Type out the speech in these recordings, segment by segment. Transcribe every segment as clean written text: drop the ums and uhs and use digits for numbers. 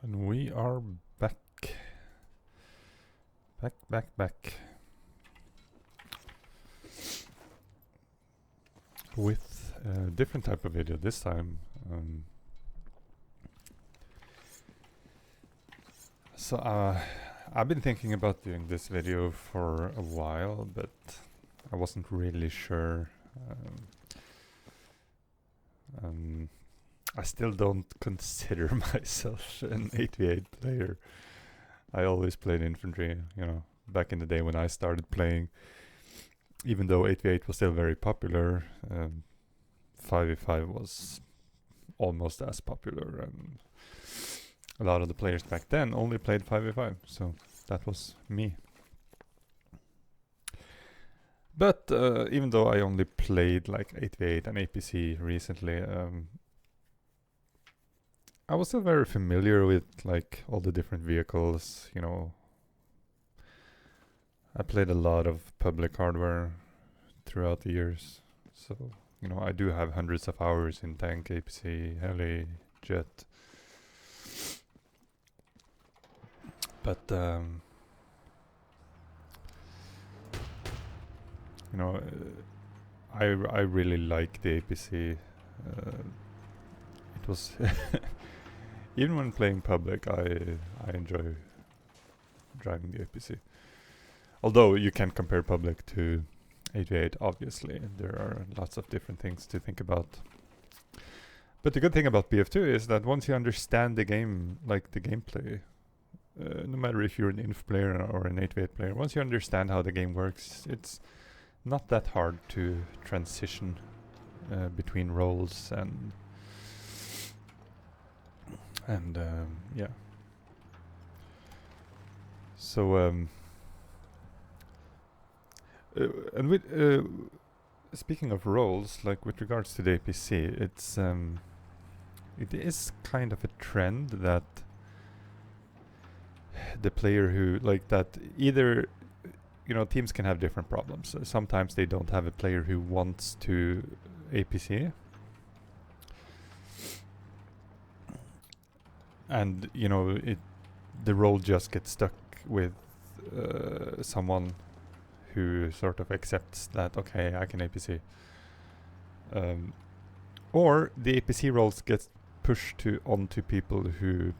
And we are back. Back. With a different type of video this time. I've been thinking about doing this video for a while, but I wasn't really sure. I still don't consider myself an 8v8 player. I always played infantry, back in the day when I started playing. Even though 8v8 was still very popular, 5v5 was almost as popular, and a lot of the players back then only played 5v5, so that was me. But even though I only played like 8v8 and APC recently, I was still very familiar with like all the different vehicles, I played a lot of public hardware throughout the years, so I do have hundreds of hours in tank, APC, heli, jet. But I really like the APC. It was even when playing public, I enjoy driving the APC. Although you can't compare public to 8v8, obviously. There are lots of different things to think about. But the good thing about BF2 is that once you understand the game, like the gameplay, no matter if you're an inf player or an 8v8 player, once you understand how the game works, it's not that hard to transition between roles and yeah. So and with speaking of roles, like with regards to the APC, it is kind of a trend that the player who like that either teams can have different problems. Sometimes they don't have a player who wants to APC, and the role just gets stuck with someone who sort of accepts that, okay, I can APC. Or the APC roles get pushed onto people who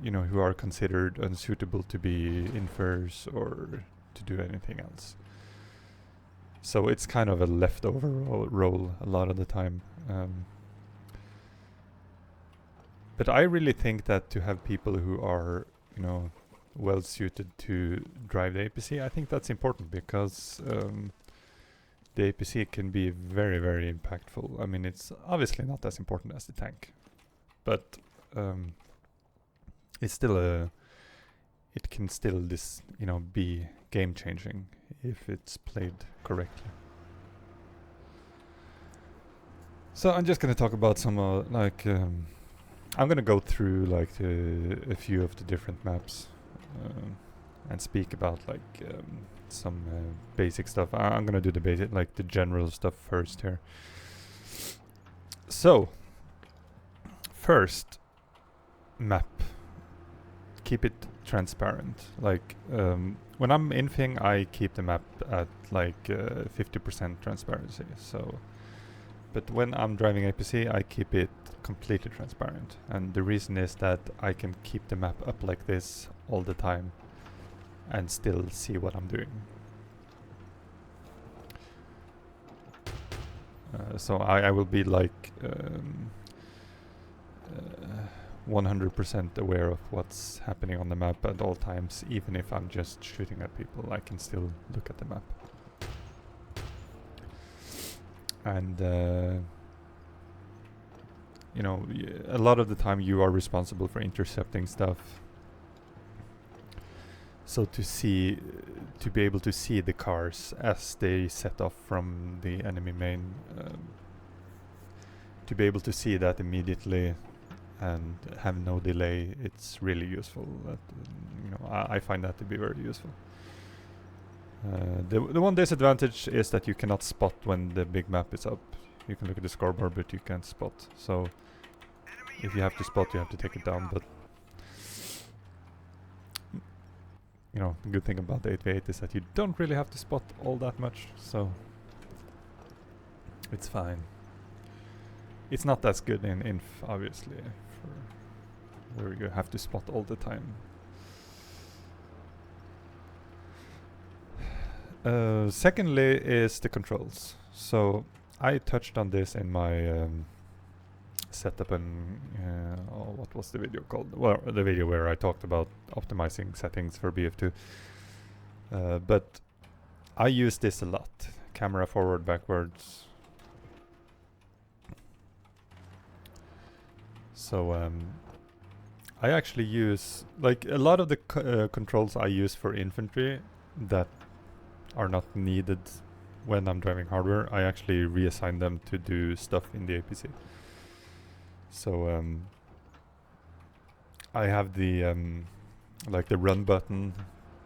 who are considered unsuitable to be infers or to do anything else. So it's kind of a leftover role a lot of the time. But I really think that to have people who are, well suited to drive the APC, I think that's important because the APC can be very, very impactful. I mean, it's obviously not as important as the tank, but it's still it can still be game changing if it's played correctly. So I'm just gonna talk about some I'm gonna go through like a few of the different maps and speak about some basic stuff. I'm gonna do the basic, like the general stuff first here. So first, map. Keep it transparent. Like when I'm infing, I keep the map at like 50% transparency. So, but when I'm driving APC, I keep it completely transparent, and the reason is that I can keep the map up like this all the time and still see what I'm doing. So I will be like 100% aware of what's happening on the map at all times. Even if I'm just shooting at people, I can still look at the map. And a lot of the time you are responsible for intercepting stuff. So to be able to see the cars as they set off from the enemy main, to be able to see that immediately and have no delay, it's really useful. That, I find that to be very useful. The one disadvantage is that you cannot spot when the big map is up. You can look at the scoreboard, but you can't spot. So If you have to spot, you have to take it down, but you know, the good thing about the 8v8 is that you don't really have to spot all that much, so it's fine. It's not as good in Inf, obviously, for where you have to spot all the time. Secondly is the controls. So I touched on this in my setup and what was the video called? Well, the video where I talked about optimizing settings for BF2. But I use this a lot. Camera forward, backwards. So I actually use, like, a lot of the controls I use for infantry that are not needed when I'm driving hardware, I actually reassign them to do stuff in the APC. So I have the like the run button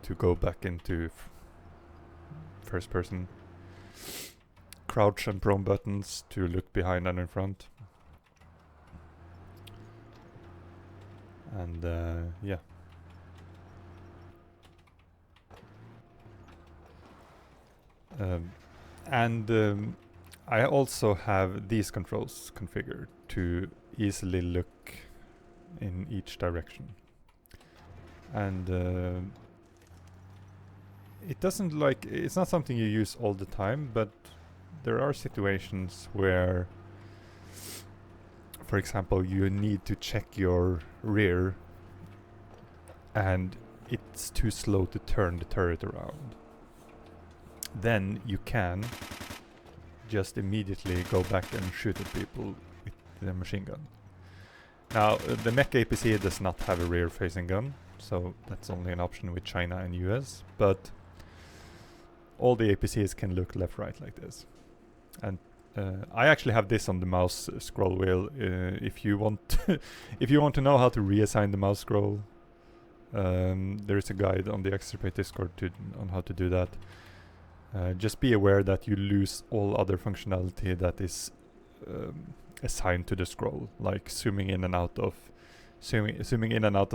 to go back into first person, crouch and prone buttons to look behind and in front, and yeah. I also have these controls configured to easily look in each direction. And it doesn't like, it's not something you use all the time, but there are situations where, for example, you need to check your rear and it's too slow to turn the turret around. Then you can just immediately go back and shoot at people with the machine gun. Now, the mech APC does not have a rear-facing gun, so that's only an option with China and US, but all the APCs can look left-right like this. And I actually have this on the mouse scroll wheel. If you want if you want to know how to reassign the mouse scroll, there is a guide on the Extrapate Discord on how to do that. Just be aware that you lose all other functionality that is assigned to the scroll, like zooming in and out of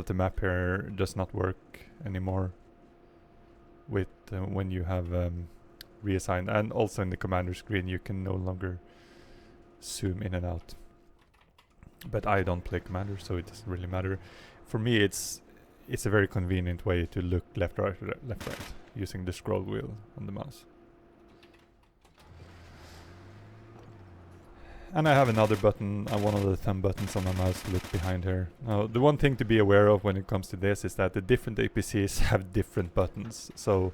the map here does not work anymore with when you have reassigned, and also in the commander screen you can no longer zoom in and out. But I don't play commander, so it doesn't really matter. For me, it's a very convenient way to look left, right, using the scroll wheel on the mouse. And I have another button, one of the thumb buttons on my mouse to look behind here. Now, the one thing to be aware of when it comes to this is that the different APCs have different buttons. So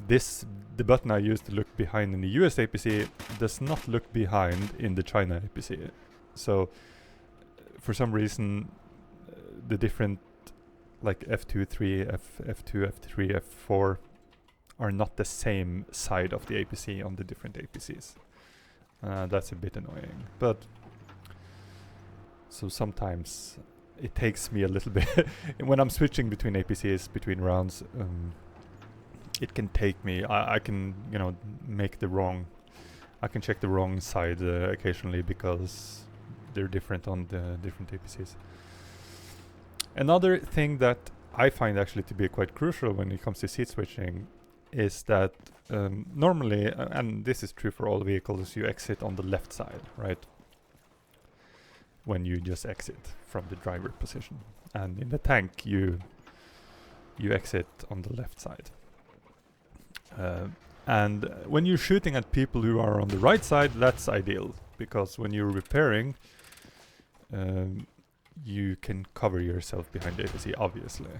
the button I use to look behind in the US APC does not look behind in the China APC. So for some reason, the different like F2, 3, F2, F3, F4 are not the same side of the APC on the different APCs. That's a bit annoying, but so sometimes it takes me a little bit when I'm switching between APCs between rounds. It can take me. I can I can check the wrong side occasionally because they're different on the different APCs. Another thing that I find actually to be quite crucial when it comes to seat switching is that normally, and this is true for all vehicles, you exit on the left side, right? When you just exit from the driver position. And in the tank, you exit on the left side. And when you're shooting at people who are on the right side, that's ideal, because when you're repairing, you can cover yourself behind the APC, obviously.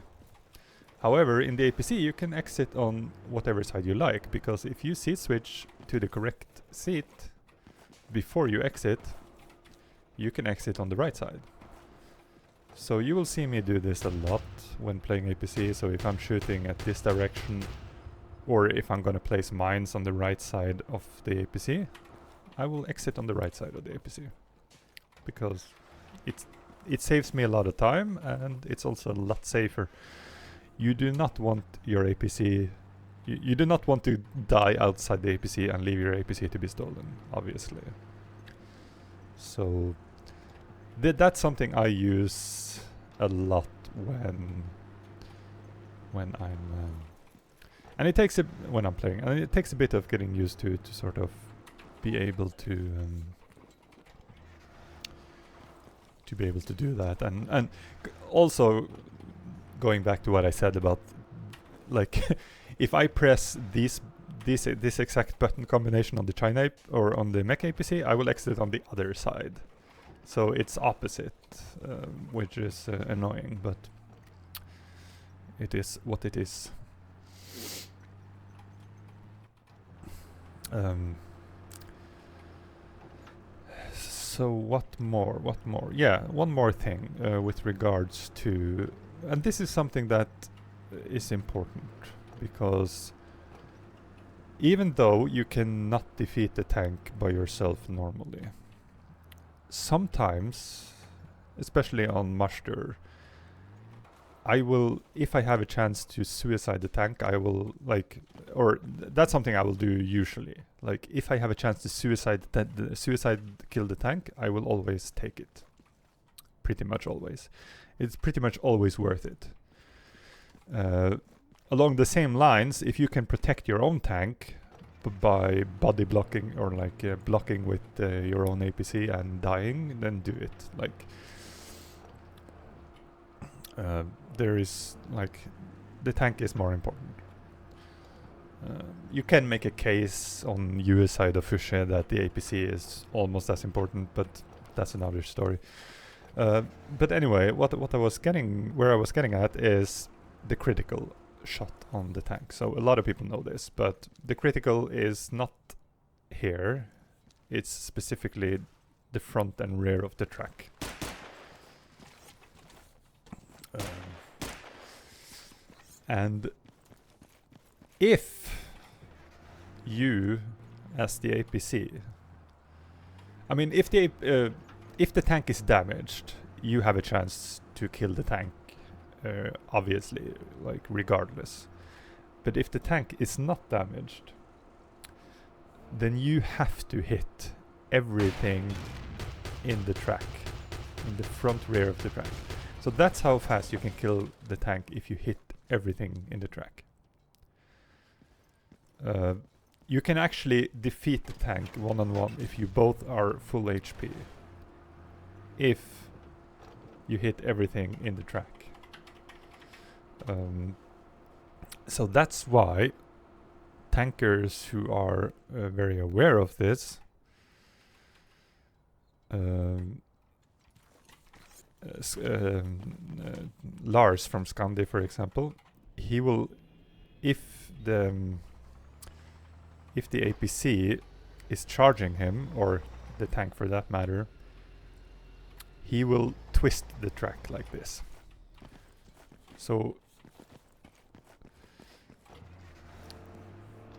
However, in the APC, you can exit on whatever side you like, because if you seat switch to the correct seat before you exit, you can exit on the right side. So you will see me do this a lot when playing APC. So if I'm shooting at this direction, or if I'm gonna place mines on the right side of the APC, I will exit on the right side of the APC, because it saves me a lot of time, and it's also a lot safer. You do not want your APC, you do not want to die outside the APC and leave your APC to be stolen, obviously. So That's something I use a lot when I'm and it takes when I'm playing, and it takes a bit of getting used to sort of be able to be able to do that, and also going back to what I said about like if I press this exact button combination on the China or on the Mech APC, I will exit on the other side. So it's opposite, which is annoying, but it is what it is. So what more? Yeah, one more thing with regards to, and this is something that is important, because even though you cannot defeat the tank by yourself normally, sometimes, especially on muster, I will, if I have a chance to suicide the tank, I will that's something I will do usually. Like if I have a chance to suicide kill the tank, I will always take it. Pretty much always. It's pretty much always worth it. Along the same lines, if you can protect your own tank by body blocking or blocking with your own APC and dying, then do it. Like there is the tank is more important. You can make a case on US side of Fuchsia that the APC is almost as important, but that's another story. But anyway, where I was getting at is the critical shot on the tank. So a lot of people know this, but the critical is not here. It's specifically the front and rear of the track. And if you, as the APC, I mean, if the tank is damaged, you have a chance to kill the tank, obviously, regardless. But if the tank is not damaged, then you have to hit everything in the track, in the front rear of the track. So that's how fast you can kill the tank if you hit everything in the track. You can actually defeat the tank one-on-one if you both are full HP. If you hit everything in the track. So that's why tankers who are very aware of this Lars from Scandi, for example, he will, if the APC is charging him, or the tank for that matter, he will twist the track like this. So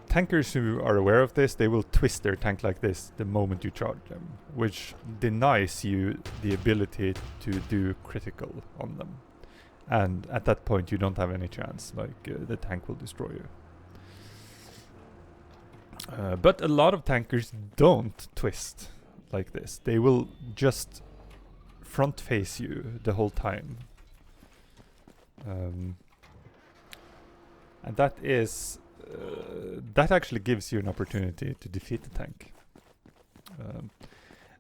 tankers who are aware of this, they will twist their tank like this the moment you charge them, which denies you the ability to do critical on them. And at that point you don't have any chance, the tank will destroy you. But a lot of tankers don't twist like this. They will just front face you the whole time. And that is that actually gives you an opportunity to defeat the tank.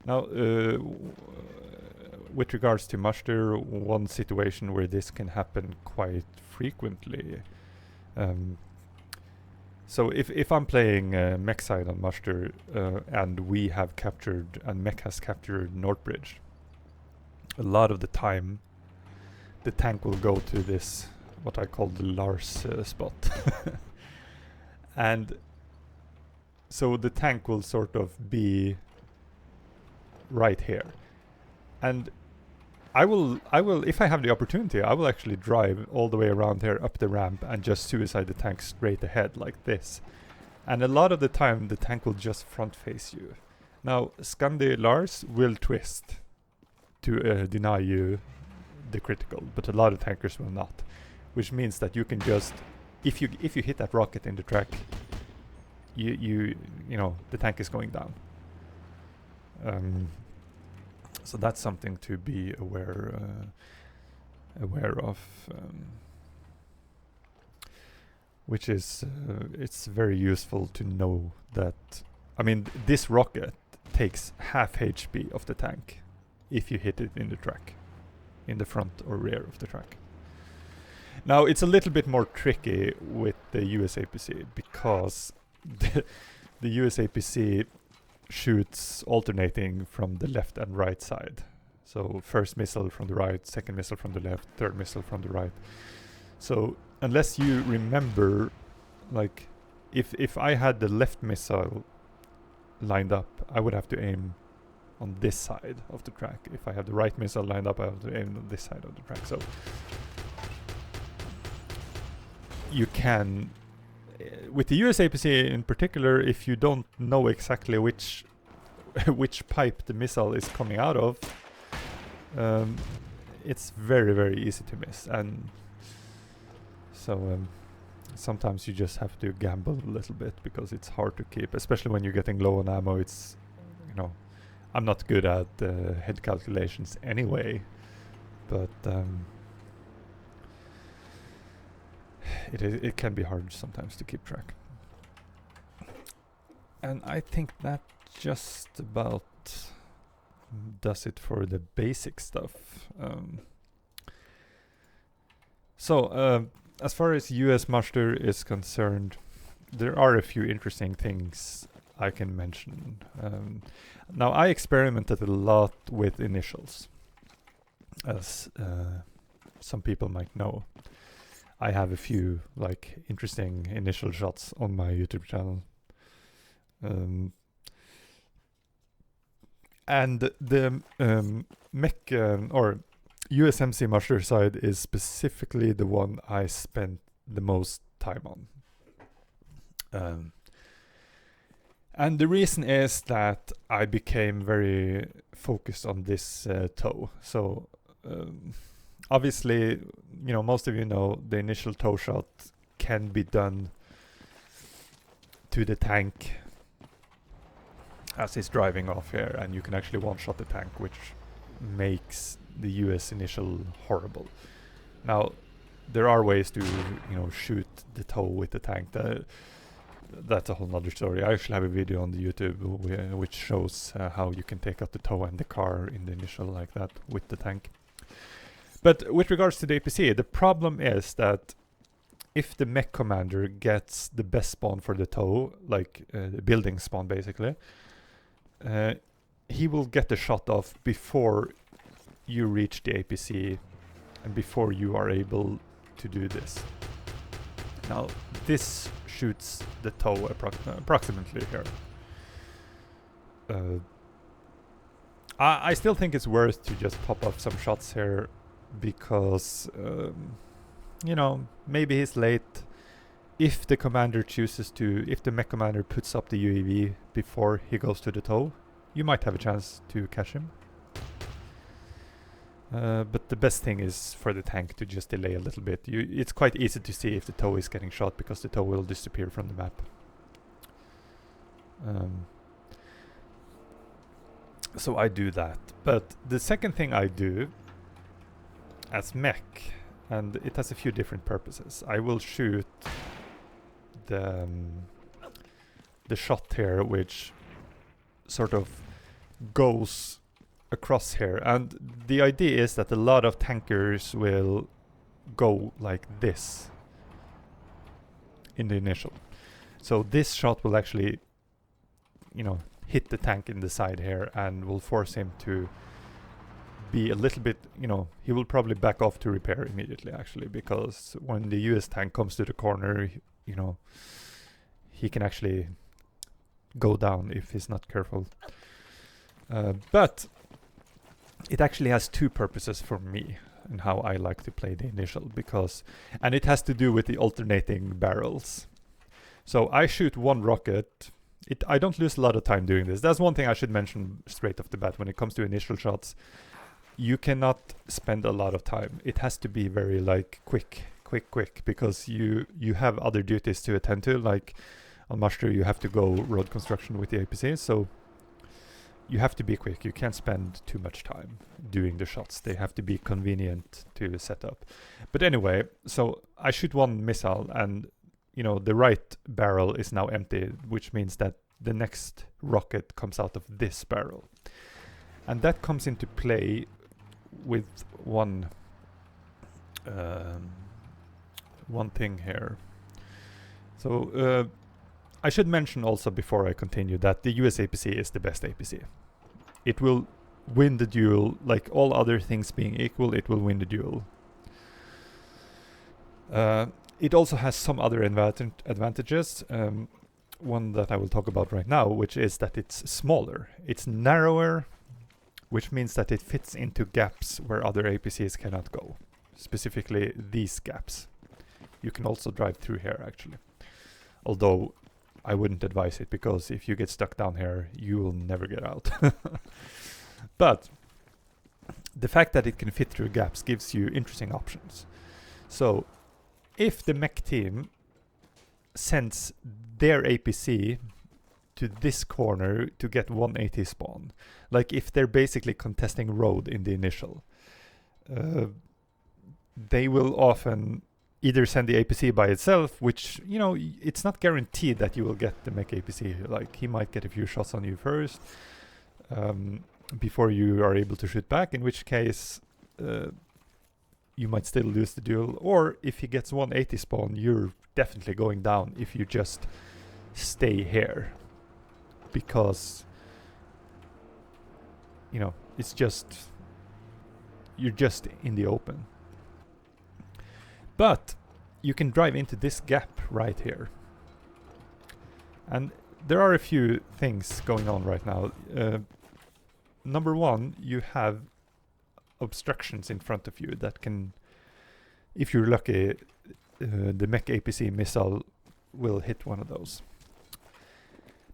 Now, with regards to muster, one situation where this can happen quite frequently. So if I'm playing mech side on muster and we have captured, and mech has captured Northbridge, a lot of the time the tank will go to this, what I call the Lars spot. And so the tank will sort of be right here. And I will, if I have the opportunity, I will actually drive all the way around here up the ramp and just suicide the tank straight ahead like this. And a lot of the time the tank will just front face you. Now Scandi Lars will twist to deny you the critical, but a lot of tankers will not. Which means that you can just, if you hit that rocket in the track, you know the tank is going down. So that's something to be aware of, which is it's very useful to know that. I mean, this rocket takes half HP of the tank if you hit it in the track, in the front or rear of the track. Now it's a little bit more tricky with the US APC because the US APC shoots alternating from the left and right side. So first missile from the right, second missile from the left, third missile from the right. So unless you remember, like, if I had the left missile lined up, I would have to aim on this side of the track. If I have the right missile lined up, I have to aim on this side of the track. So you can, with the US APC in particular, if you don't know exactly which pipe the missile is coming out of, it's very, very easy to miss. And so sometimes you just have to gamble a little bit because it's hard to keep, especially when you're getting low on ammo. It's, you know, I'm not good at head calculations anyway, but it can be hard sometimes to keep track. And I think that just about does it for the basic stuff. As far as US muster is concerned, there are a few interesting things I can mention. Now, I experimented a lot with initials, as some people might know. I have a few interesting initial shots on my YouTube channel. And the mech or USMC muster side is specifically the one I spent the most time on. And the reason is that I became very focused on this toe. So obviously, you know, most of you know the initial toe shot can be done to the tank as it's driving off here, and you can actually one-shot the tank, which makes the US initial horrible. Now, there are ways to, you know, shoot the toe with the tank. That's a whole nother story. I actually have a video on the YouTube which shows how you can take out the toe and the car in the initial like that with the tank. But with regards to the APC, the problem is that if the mech commander gets the best spawn for the toe, like the building spawn basically, he will get the shot off before you reach the APC and before you are able to do this. Now, this shoots the toe approximately here. I still think it's worth to just pop up some shots here because, you know, maybe he's late. If the commander chooses to, if the mech commander puts up the UAV before he goes to the toe, you might have a chance to catch him. But the best thing is for the tank to just delay a little bit. It's quite easy to see if the toe is getting shot because the toe will disappear from the map. So I do that. But the second thing I do as mech, and it has a few different purposes. I will shoot the shot here, which sort of goes across here, and the idea is that a lot of tankers will go like this in the initial. So this shot will actually, you know, hit the tank in the side here and will force him to be a little bit, you know, he will probably back off to repair immediately actually, because when the US tank comes to the corner, you know, he can actually go down if he's not careful. But it actually has two purposes for me and how I like to play the initial, because, and it has to do with the alternating barrels. So I shoot one rocket. I don't lose a lot of time doing this. That's one thing I should mention straight off the bat when it comes to initial shots. You cannot spend a lot of time. It has to be very like quick, because you have other duties to attend to. Like on muster, you have to go road construction with the APC. So you have to be quick. You can't spend too much time doing the shots. They have to be convenient to set up. But anyway, so I shoot one missile, and you know, the right barrel is now empty, which means that the next rocket comes out of this barrel. And that comes into play with one thing here. So I should mention also before I continue that the US APC is the best APC. It will win the duel, like all other things being equal, it will win the duel. It also has some other advantages. One that I will talk about right now, which is that it's smaller. It's narrower, which means that it fits into gaps where other APCs cannot go. Specifically these gaps. You can also drive through here actually. Although I wouldn't advise it, because if you get stuck down here, you will never get out. But the fact that it can fit through gaps gives you interesting options. So if the mech team sends their APC to this corner to get 180 spawn, like if they're basically contesting road in the initial, they will often either send the APC by itself, which, you know, it's not guaranteed that you will get the mech APC. Like, he might get a few shots on you first before you are able to shoot back, in which case you might still lose the duel. Or if he gets 180 spawn, you're definitely going down if you just stay here, because, you know, it's just, you're just in the open. But you can drive into this gap right here. And there are a few things going on right now. Number one, you have obstructions in front of you that can, if you're lucky, the mech APC missile will hit one of those.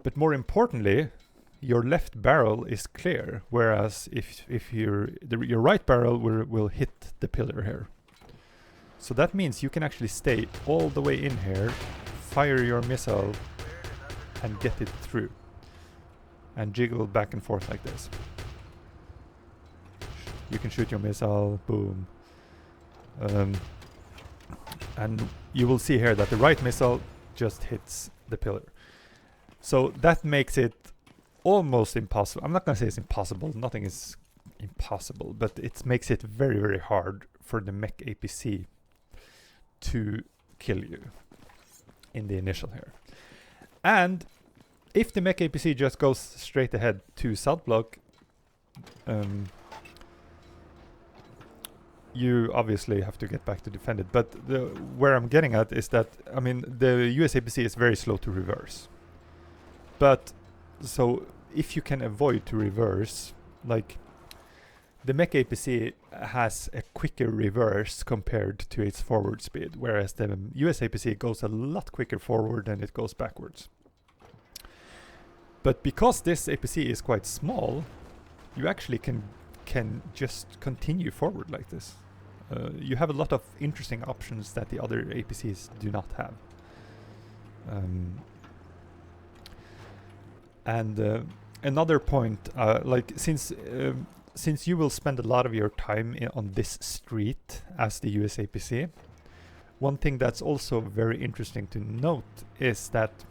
But more importantly, your left barrel is clear, whereas if your right barrel will hit the pillar here. So that means you can actually stay all the way in here, fire your missile, and get it through. And jiggle back and forth like this. You can shoot your missile, boom. And you will see here that the right missile just hits the pillar. So that makes it almost impossible. I'm not going to say it's impossible. Nothing is impossible. But it makes it very, very hard for the mech APC to kill you in the initial here. And if the mech APC just goes straight ahead to south block, you obviously have to get back to defend it. But where I'm getting at is that, I mean, the US APC is very slow to reverse. But so if you can avoid to reverse, like, the mech APC has a quicker reverse compared to its forward speed, whereas the US APC goes a lot quicker forward than it goes backwards. But because this APC is quite small, you actually can just continue forward like this. You have a lot of interesting options that the other APCs do not have. And another point, like, since you will spend a lot of your time on this street as the US APC, one thing that's also very interesting to note is that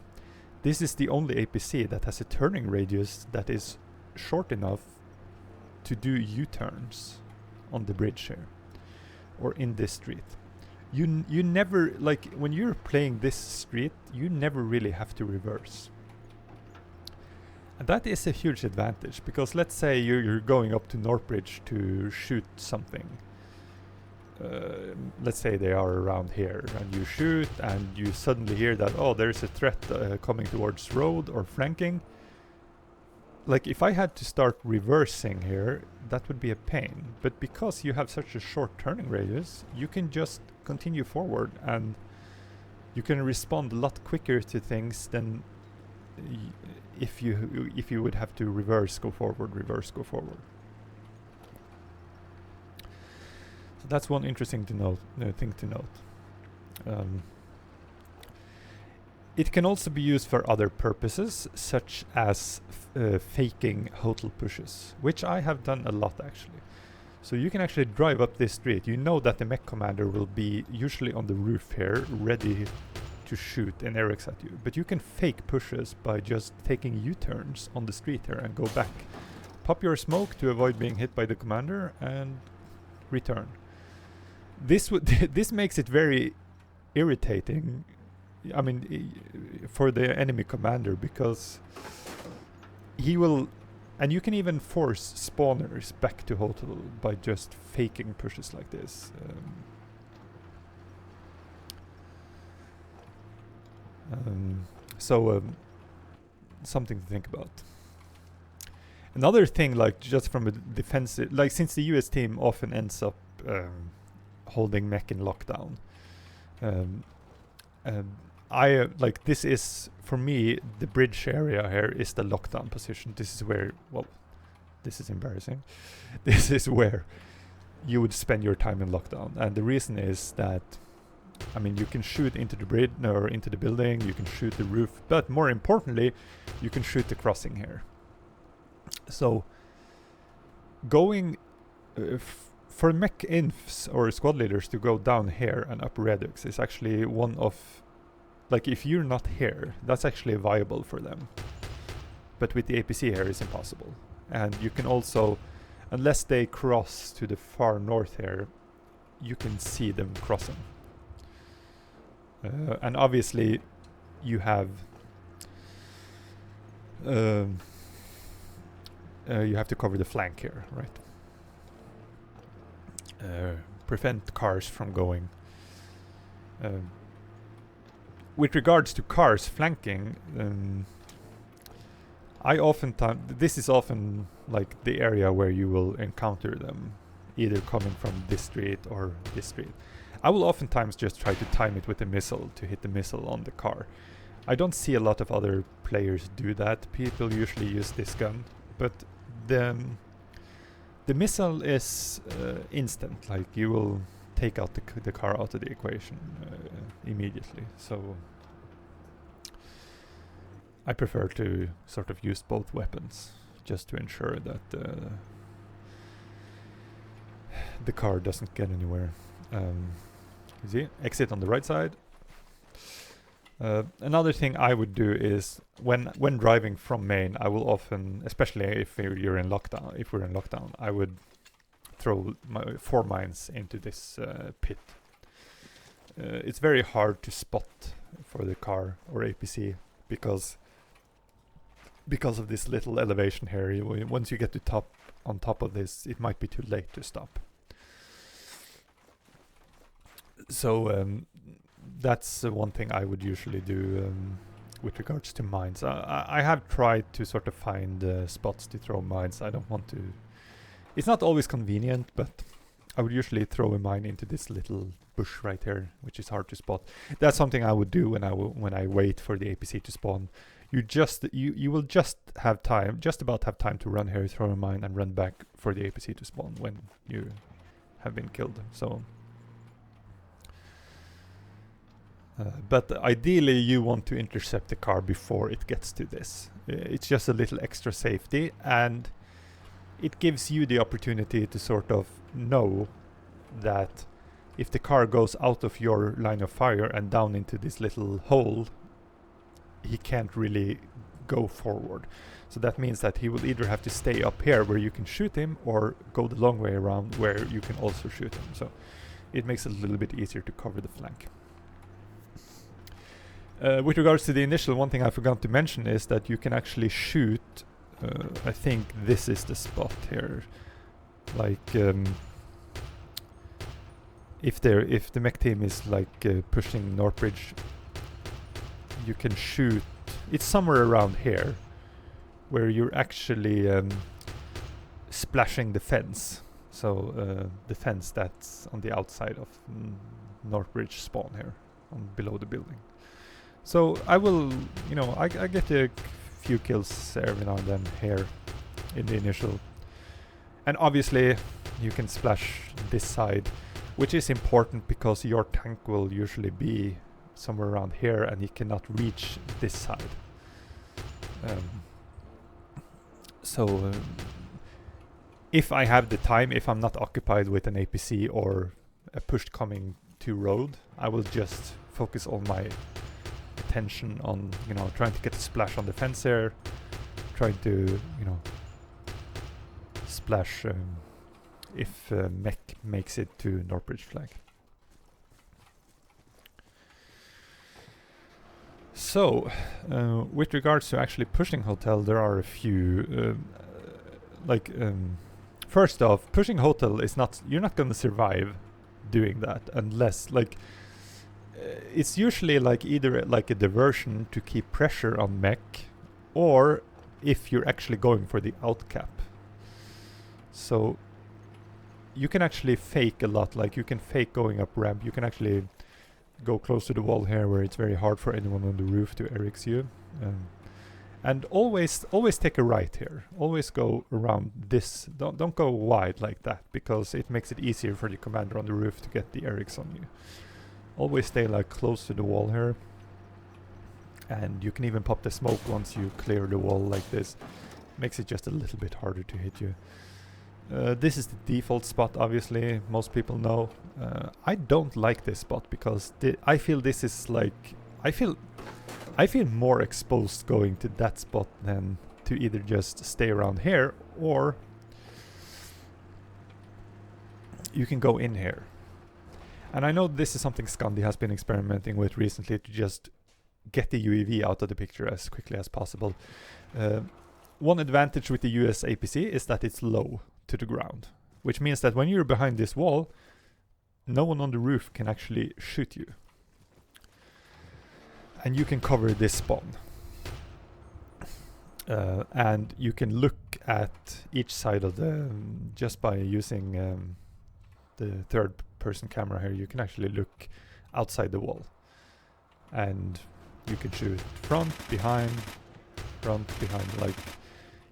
this is the only APC that has a turning radius that is short enough to do U-turns on the bridge here, or in this street. You never, like, when you're playing this street, you never really have to reverse. And that is a huge advantage, because let's say you're going up to Northbridge to shoot something. Let's say they are around here, and you shoot, and you suddenly hear that, oh, there's a threat coming towards road or flanking. Like, if I had to start reversing here, that would be a pain. But because you have such a short turning radius, you can just continue forward, and you can respond a lot quicker to things than if you would have to reverse, go forward, reverse, go forward. So that's one interesting to note, thing to note. It can also be used for other purposes, such as faking hotel pushes, which I have done a lot actually. So you can actually drive up this street. You know that the mech commander will be usually on the roof here, ready to shoot an Eric's at you. But you can fake pushes by just taking U-turns on the street here and go back. Pop your smoke to avoid being hit by the commander and return. This this makes it very irritating. I mean, for the enemy commander, because he will, and you can even force spawners back to hotel by just faking pushes like this. Something to think about. Another thing, like just from a defensive, like since the US team often ends up holding mech in lockdown, I like this is for me the bridge area here is the lockdown position. This is where, well, this is embarrassing. This is where you would spend your time in lockdown, and the reason is that, I mean, you can shoot into the bridge or into the building, you can shoot the roof, but more importantly, you can shoot the crossing here. So going for mech infs or squad leaders to go down here and up Redux is actually one of, like, if you're not here, that's actually viable for them. But with the APC here, it's impossible. And you can also, unless they cross to the far north here, you can see them crossing. And obviously, you have to cover the flank here, right? Prevent cars from going. With regards to cars flanking, this is often like the area where you will encounter them, either coming from this street or this street. I will oftentimes just try to time it with a missile to hit the missile on the car. I don't see a lot of other players do that. People usually use this gun, but the missile is instant. Like, you will take out the car out of the equation immediately. So I prefer to sort of use both weapons just to ensure that the car doesn't get anywhere. You see, exit on the right side. Another thing I would do is when driving from main, I will often, especially if we're in lockdown, I would throw 4 mines into this pit. It's very hard to spot for the car or APC because of this little elevation here. Once you get to on top of this, it might be too late to stop. So that's one thing I would usually do with regards to mines. I have tried to sort of find spots to throw mines. I don't want to. It's not always convenient, but I would usually throw a mine into this little bush right here, which is hard to spot. That's something I would do when I wait for the APC to spawn. You will just about have time to run here, throw a mine, and run back for the APC to spawn when you have been killed. So. But ideally you want to intercept the car before it gets to this. It's just a little extra safety, and it gives you the opportunity to sort of know that if the car goes out of your line of fire and down into this little hole, he can't really go forward. So that means that he will either have to stay up here where you can shoot him, or go the long way around where you can also shoot him. So it makes it a little bit easier to cover the flank. With regards to the initial, one thing I forgot to mention is that you can actually shoot, I think this is the spot here, like if the mech team is like pushing Northbridge, you can shoot, it's somewhere around here where you're actually splashing the fence, so the fence that's on the outside of Northbridge spawn here, below the building. So I will, I get a few kills every now and then here in the initial. And obviously you can splash this side, which is important because your tank will usually be somewhere around here, and he cannot reach this side. So if I have the time, if I'm not occupied with an APC or a pushed coming to road, I will just focus all my attention on, you know, trying to get a splash on the fence here, trying to, you know, splash if mech makes it to Northbridge flag. So, with regards to actually pushing hotel, there are a few, first off, pushing hotel is not, you're not gonna survive doing that unless, like, it's usually like either like a diversion to keep pressure on mech, or if you're actually going for the outcap. So, you can actually fake a lot, like you can fake going up ramp, you can actually go close to the wall here where it's very hard for anyone on the roof to Eric's you. And always take a right here. Always go around this. Don't go wide like that, because it makes it easier for the commander on the roof to get the Erics on you. Always stay like close to the wall here. And you can even pop the smoke once you clear the wall like this. Makes it just a little bit harder to hit you. This is the default spot, obviously, most people know. I don't like this spot because I feel this is like, I feel more exposed going to that spot than to either just stay around here, or you can go in here. And I know this is something Scandi has been experimenting with recently, to just get the UAV out of the picture as quickly as possible. One advantage with the US APC is that it's low to the ground, which means that when you're behind this wall, no one on the roof can actually shoot you. And you can cover this spawn. And you can look at each side of the, just by using the third person camera here, you can actually look outside the wall. And you can shoot front, behind, like,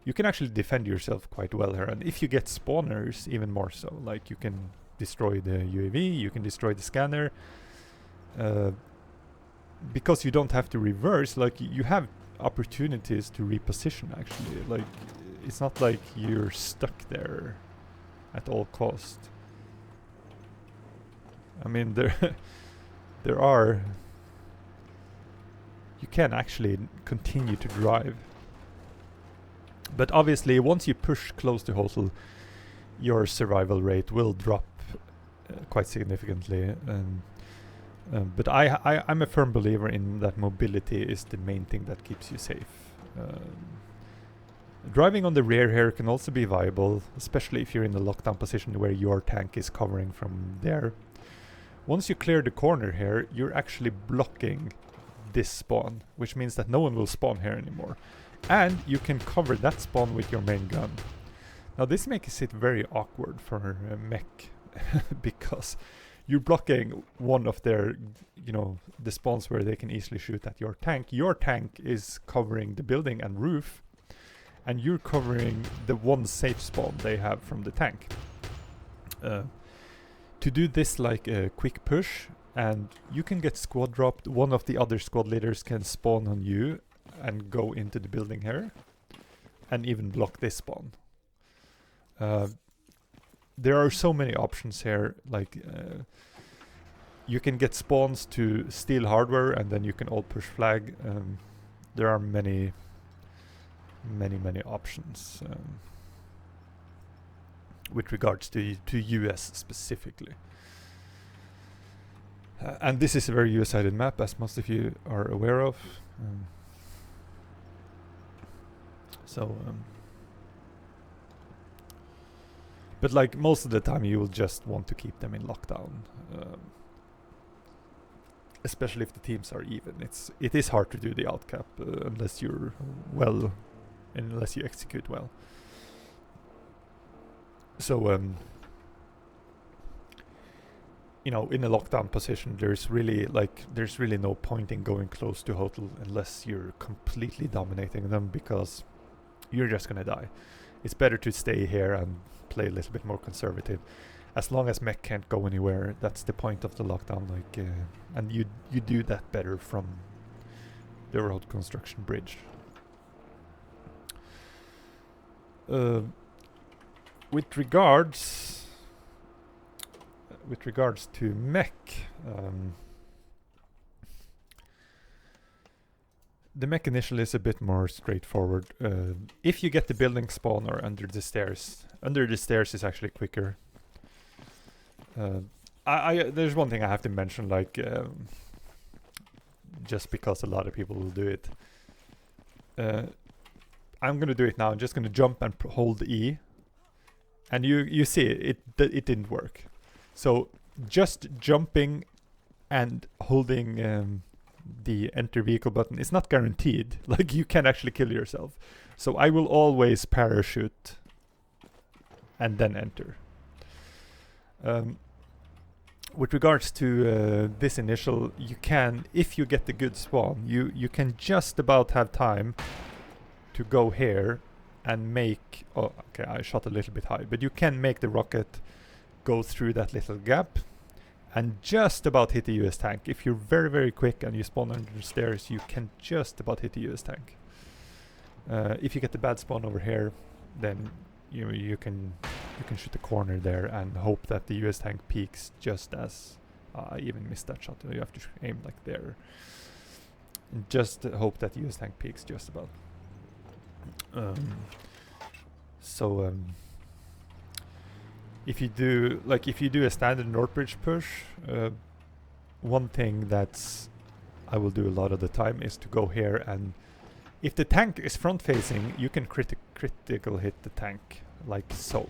you can actually defend yourself quite well here. And if you get spawners, even more so. Like, you can destroy the UAV, you can destroy the scanner. Because you don't have to reverse, like, you have opportunities to reposition, actually. Like, it's not like you're stuck there at all cost. I mean, there are... You can actually continue to drive. But obviously, once you push close to hotel, your survival rate will drop quite significantly. But I'm a firm believer in that mobility is the main thing that keeps you safe. Driving on the rear here can also be viable, especially if you're in a lockdown position where your tank is covering from there. Once you clear the corner here, you're actually blocking this spawn, which means that no one will spawn here anymore. And you can cover that spawn with your main gun. Now this makes it very awkward for mech, because you're blocking one of their, you know, the spawns where they can easily shoot at your tank. Your tank is covering the building and roof, and you're covering the one safe spawn they have from the tank. To do this like a quick push, and you can get squad dropped, one of the other squad leaders can spawn on you and go into the building here, and even block this spawn. There are so many options here, like you can get spawns to steal hardware, and then you can all push flag. There are many options with regards to US specifically. And this is a very US-sided map, as most of you are aware of. But like most of the time, you will just want to keep them in lockdown, especially if the teams are even. It is hard to do the outcap unless you're unless you execute well. So you know, in a lockdown position, there's really no point in going close to hotel unless you're completely dominating them, because you're just gonna die. it's better to stay here and play a little bit more conservative. As long as mech can't go anywhere, that's the point of the lockdown. Like, and you do that better from the road construction bridge. With regards to mech, the mech initial is a bit more straightforward. If you get the building spawner under the stairs is actually quicker. There's one thing I have to mention, like, just because a lot of people will do it. I'm gonna do it now. I'm just gonna jump and hold E, and you see it didn't work. So just jumping and holding the enter vehicle button is not guaranteed. Like, you can actually kill yourself. So I will always parachute and then enter. With regards to this initial, you can, if you get the good spawn, you can just about have time to go here and make, oh okay, I shot a little bit high, but you can make the rocket go through that little gap and just about hit the US tank. If you're very, very quick and you spawn under the stairs, you can just about hit the US tank. If you get the bad spawn over here, then you can shoot the corner there and hope that the US tank peaks just as I even missed that shot. You have to aim like there. And just hope that the US tank peaks just about. If you do a standard north bridge push, one thing that's I will do a lot of the time is to go here, and if the tank is front facing, you can critical hit the tank like so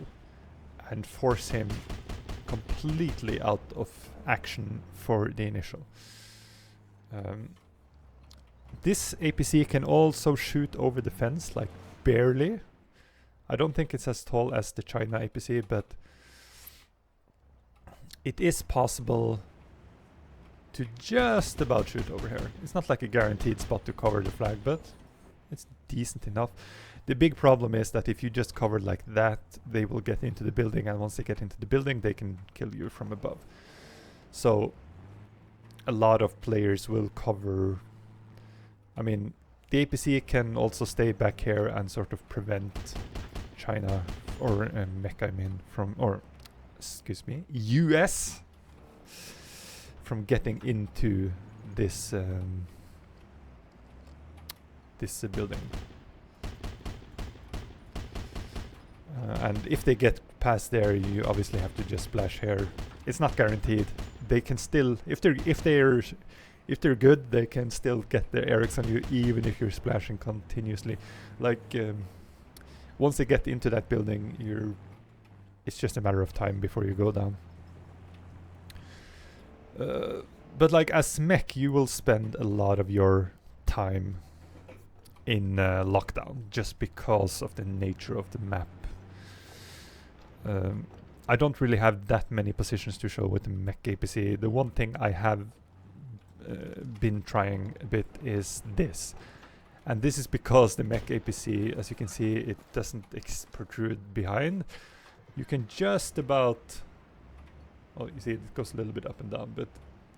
and force him completely out of action for the initial. This APC can also shoot over the fence, like barely. I don't think it's as tall as the China APC, but it is possible to just about shoot over here. It's not like a guaranteed spot to cover the flag, but it's decent enough. The big problem is that if you just cover like that, they will get into the building, and once they get into the building, they can kill you from above. So a lot of players will cover. I mean, the APC can also stay back here and sort of prevent China, or mech I mean, from, or excuse me, US from getting into this this building. And if they get past there, you obviously have to just splash here. It's not guaranteed. They can still, if they're good, they can still get their Erics on you even if you're splashing continuously. Like once they get into that building, it's just a matter of time before you go down. But like as mech, you will spend a lot of your time in lockdown just because of the nature of the map. I don't really have that many positions to show with the mech APC. The one thing I have been trying a bit is this. And this is because the mech APC, as you can see, it doesn't protrude behind. You can just about... Oh, you see it goes a little bit up and down, but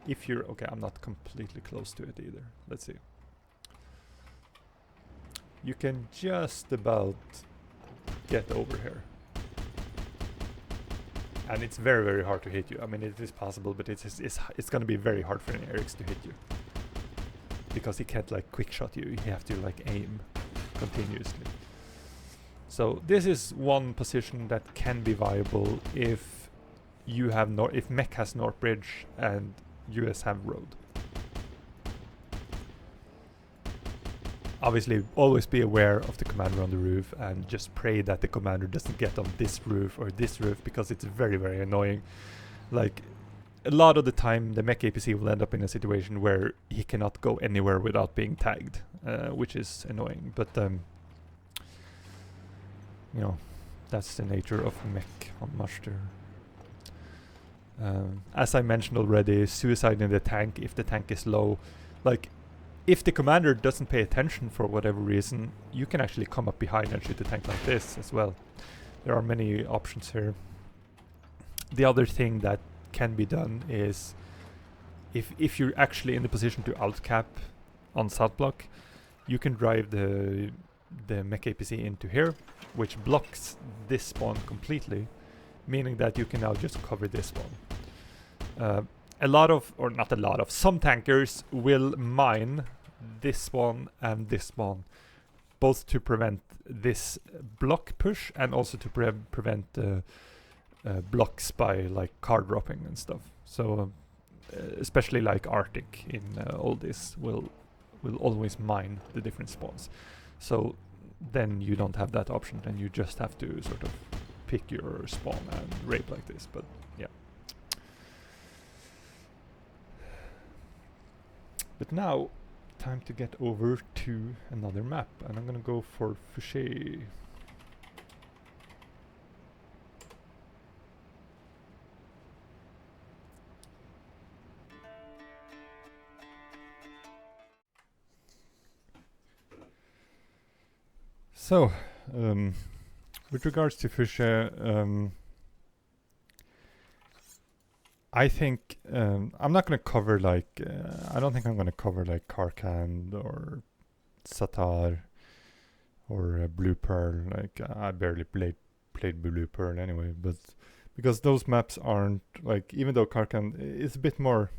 if you're... Okay, I'm not completely close to it either. Let's see. You can just about get over here. And it's very, very hard to hit you. I mean, it is possible, but it's going to be very hard for an Erics to hit you. Because he can't, like, quick shot you. You have to, like, aim continuously. So this is one position that can be viable if you have if mech has north bridge and US have road. Obviously, always be aware of the commander on the roof and just pray that the commander doesn't get on this roof or this roof, because it's very, very annoying. Like, a lot of the time, the mech APC will end up in a situation where he cannot go anywhere without being tagged, which is annoying. But, you know, that's the nature of mech on muster. As I mentioned already, suicide in the tank, if the tank is low, like, if the commander doesn't pay attention for whatever reason, you can actually come up behind and shoot the tank like this as well. There are many options here. The other thing that can be done is if you're actually in the position to outcap on south block, you can drive the mech APC into here, which blocks this spawn completely, meaning that you can now just cover this spawn. Some tankers will mine this spawn and this spawn, both to prevent this block push and also to prevent blocks by like car dropping and stuff. So especially like Arctic in all this will always mine the different spawns. So then you don't have that option, and you just have to sort of pick your spawn and rape like this. But yeah. But now, time to get over to another map, and I'm gonna go for Fuchsia. So, with regards to Fuchsia, I think I'm not going to cover like I don't think I'm going to cover like Karkand or Satar or Blue Pearl. Like I barely played Blue Pearl anyway, but because those maps aren't like, even though Karkand is a bit more,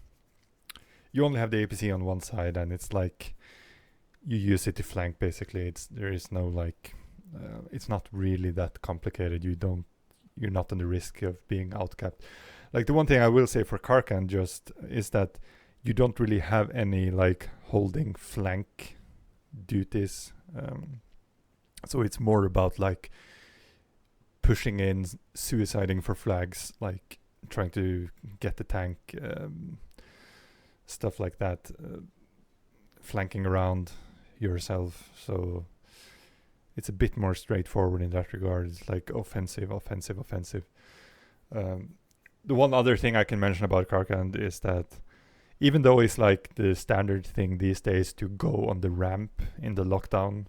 you only have the APC on one side, and it's like you use it to flank basically. There is no like it's not really that complicated. You're not on the risk of being outcapped. Like the one thing I will say for Karkand just is that you don't really have any like holding flank duties. So it's more about like pushing in, suiciding for flags, like trying to get the tank, stuff like that, flanking around yourself. So it's a bit more straightforward in that regard. It's like offensive. The one other thing I can mention about Karkand is that even though it's like the standard thing these days to go on the ramp in the lockdown,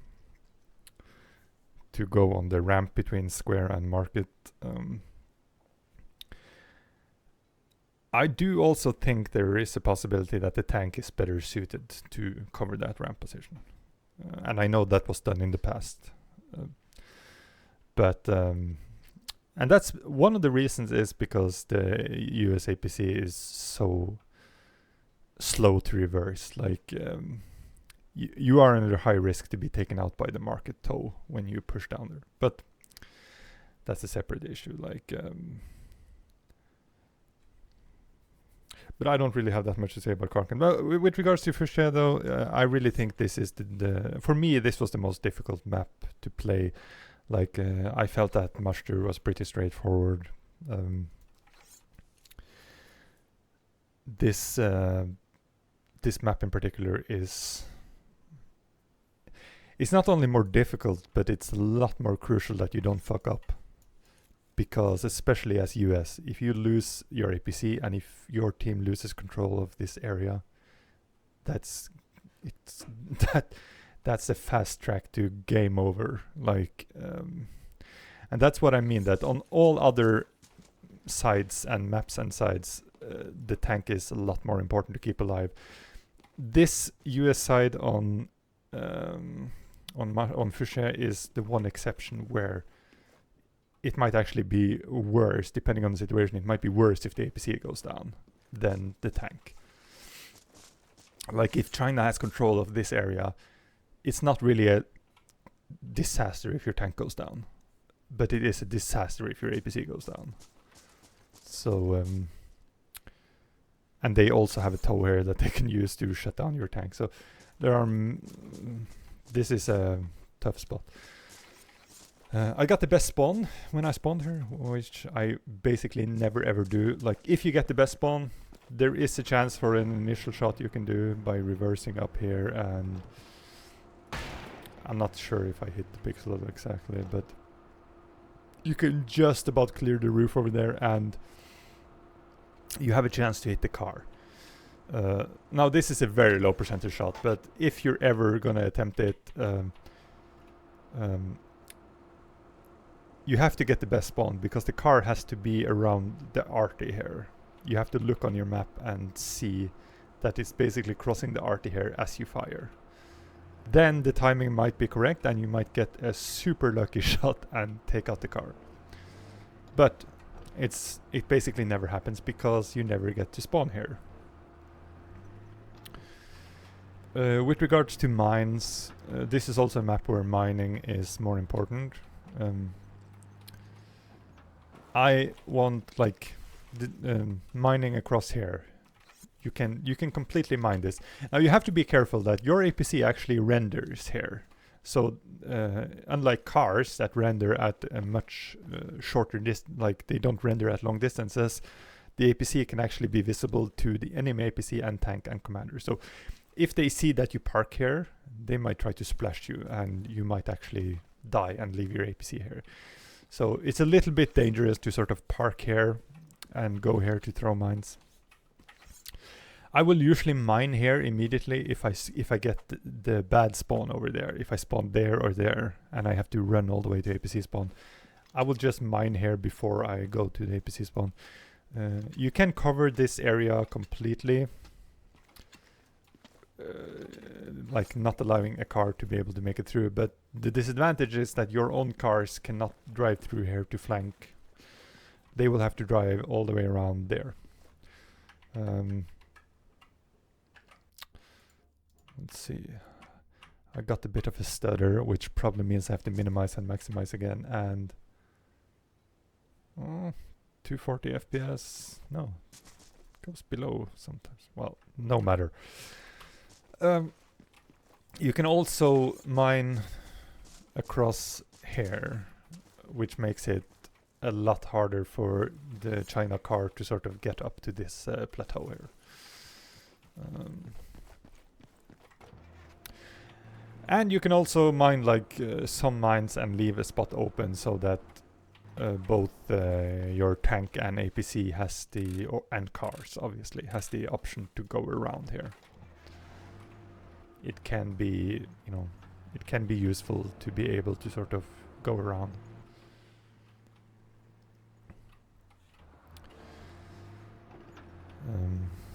to go on the ramp between square and market, I do also think there is a possibility that the tank is better suited to cover that ramp position. And I know that was done in the past. And that's one of the reasons is because the US APC is so slow to reverse. Like you are under high risk to be taken out by the market tow when you push down there. But that's a separate issue. Like, but I don't really have that much to say about Karkand. Well, with regards to Fuchsia though, I really think this is for me, this was the most difficult map to play. Like, I felt that muster was pretty straightforward. This map in particular is... It's not only more difficult, but it's a lot more crucial that you don't fuck up. Because, especially as US, if you lose your APC and if your team loses control of this area, that's a fast track to game over. Like, and that's what I mean, that on all other sides and maps and sides, the tank is a lot more important to keep alive. This US side on Fuchsia is the one exception where it might actually be worse, depending on the situation. It might be worse if the APC goes down than the tank. Like, if China has control of this area, it's not really a disaster if your tank goes down, but it is a disaster if your APC goes down. So, and they also have a tow here that they can use to shut down your tank. So there are, this is a tough spot. I got the best spawn when I spawned here, which I basically never ever do. Like, if you get the best spawn, there is a chance for an initial shot you can do by reversing up here, and I'm not sure if I hit the pixel exactly, but you can just about clear the roof over there and you have a chance to hit the car. Now this is a very low percentage shot, but if you're ever gonna attempt it, you have to get the best spawn because the car has to be around the arty here. You have to look on your map and see that it's basically crossing the arty here as you fire. Then the timing might be correct and you might get a super lucky shot and take out the car. But it basically never happens because you never get to spawn here. With regards to mines, this is also a map where mining is more important. I want like mining across here. You can completely mine this. Now you have to be careful that your APC actually renders here. So unlike cars that render at a much shorter distance, like they don't render at long distances, the APC can actually be visible to the enemy APC and tank and commander. So if they see that you park here, they might try to splash you and you might actually die and leave your APC here. So it's a little bit dangerous to sort of park here and go here to throw mines. I will usually mine here immediately if I get the bad spawn over there. If I spawn there or there and I have to run all the way to APC spawn, I will just mine here before I go to the APC spawn. You can cover this area completely, like not allowing a car to be able to make it through, but the disadvantage is that your own cars cannot drive through here to flank. They will have to drive all the way around there. Let's see. I got a bit of a stutter, which probably means I have to minimize and maximize again. And 240 FPS. No, it goes below sometimes. Well, no matter. You can also mine across here, which makes it a lot harder for the China car to sort of get up to this plateau here. And you can also mine like some mines and leave a spot open so that both your tank and APC has the, and cars obviously, has the option to go around here. It can be, you know, it can be useful to be able to sort of go around.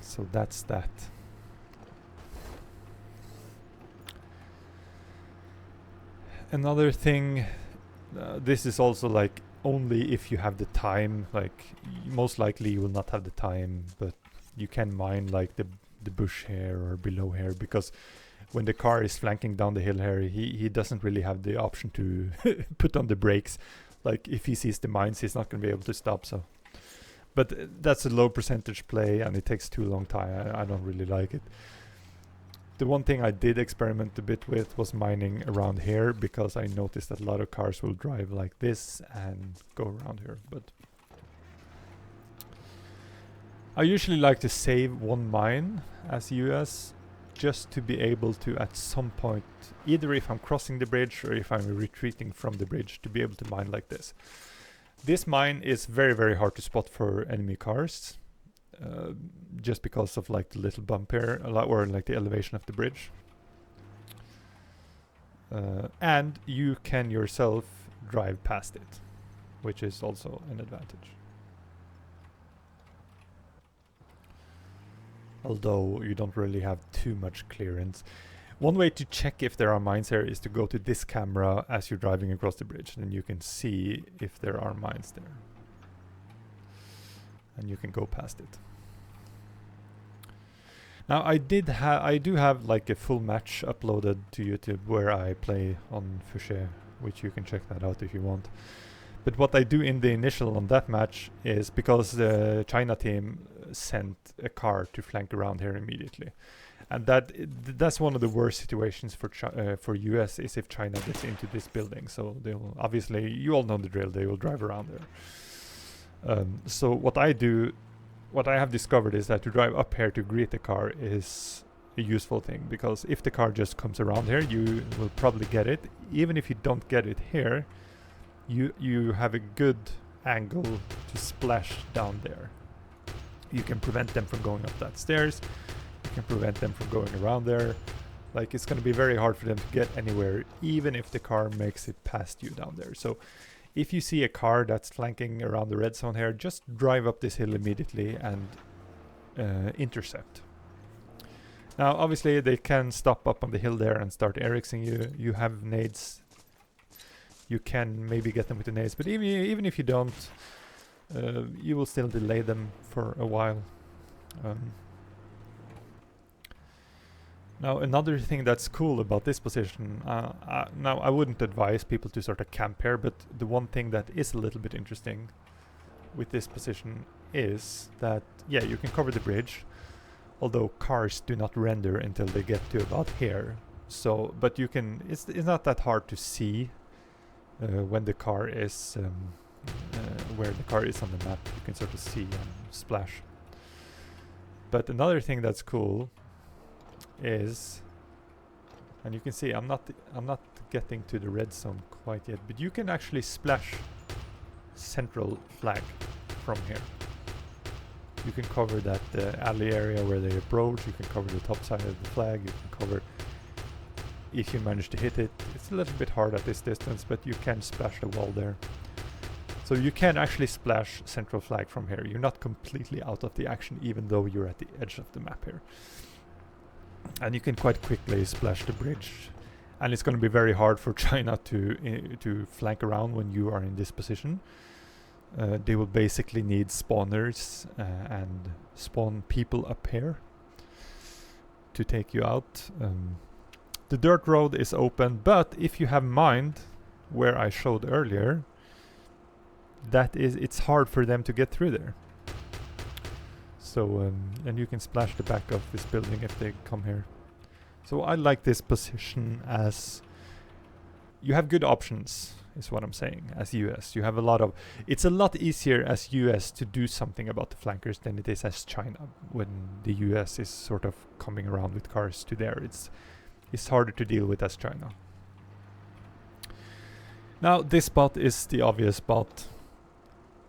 So that's that. Another thing, this is also like only if you have the time, like most likely you will not have the time, but you can mine like the bush here or below here, because when the car is flanking down the hill here, he doesn't really have the option to put on the brakes. Like if he sees the mines, he's not going to be able to stop. So, but that's a low percentage play and it takes too long time. I don't really like it. The one thing I did experiment a bit with was mining around here, because I noticed that a lot of cars will drive like this and go around here. But I usually like to save one mine as US, just to be able to at some point, either if I'm crossing the bridge or if I'm retreating from the bridge, to be able to mine like this. This mine is very, very hard to spot for enemy cars, just because of like the little bump here, or like the elevation of the bridge. And you can yourself drive past it, which is also an advantage. Although you don't really have too much clearance. One way to check if there are mines here is to go to this camera as you're driving across the bridge, and you can see if there are mines there. And you can go past it. Now I do have like a full match uploaded to YouTube where I play on Fuchsia, which you can check that out if you want. But what I do in the initial on that match is, because the China team sent a car to flank around here immediately, and that's one of the worst situations for US, is if China gets into this building. So they will obviously, you all know the drill, they will drive around there. So what I have discovered is that to drive up here to greet the car is a useful thing, because if the car just comes around here, you will probably get it. Even if you don't get it here, you have a good angle to splash down there. You can prevent them from going up that stairs, you can prevent them from going around there. Like, it's going to be very hard for them to get anywhere, even if the car makes it past you down there. So if you see a car that's flanking around the red zone here, just drive up this hill immediately and intercept. Now, obviously, they can stop up on the hill there and start Ericssing you. You have nades. You can maybe get them with the nades, but even if you don't, you will still delay them for a while. Now, another thing that's cool about this position, now I wouldn't advise people to sort of camp here, but the one thing that is a little bit interesting with this position is that, yeah, you can cover the bridge, although cars do not render until they get to about here. So, but you can, it's not that hard to see when the car is, where the car is on the map. You can sort of see and splash. But another thing that's cool is, and you can see I'm not getting to the red zone quite yet, but you can actually splash central flag from here. You can cover that alley area where they approach, you can cover the top side of the flag, you can cover, if you manage to hit it. It's a little bit hard at this distance, but you can splash the wall there. So you can actually splash central flag from here. You're not completely out of the action, even though you're at the edge of the map here. And you can quite quickly splash the bridge, and it's going to be very hard for China to flank around when you are in this position. They will basically need spawners and spawn people up here to take you out. The dirt road is open, but if you have mined where I showed earlier, it's hard for them to get through there. So, and you can splash the back of this building if they come here. So I like this position as you have good options, is what I'm saying, as US. You have a lot of, it's a lot easier as US to do something about the flankers than it is as China, when the US is sort of coming around with cars to there. It's harder to deal with as China. Now, this spot is the obvious spot.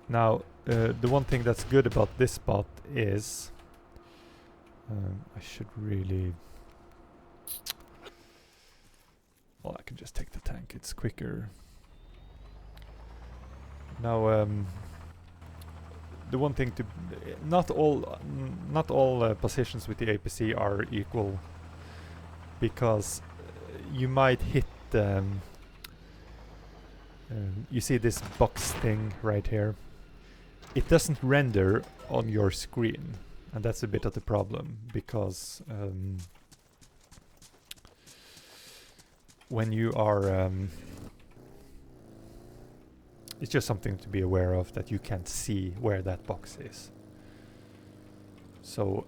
Now, the one thing that's good about this spot is I should really, well, I can just take the tank, it's quicker. Now, the one thing to, not all positions with the APC are equal, because you might hit you see this box thing right here. It doesn't render on your screen, and that's a bit of the problem, because when you are it's just something to be aware of, that you can't see where that box is. So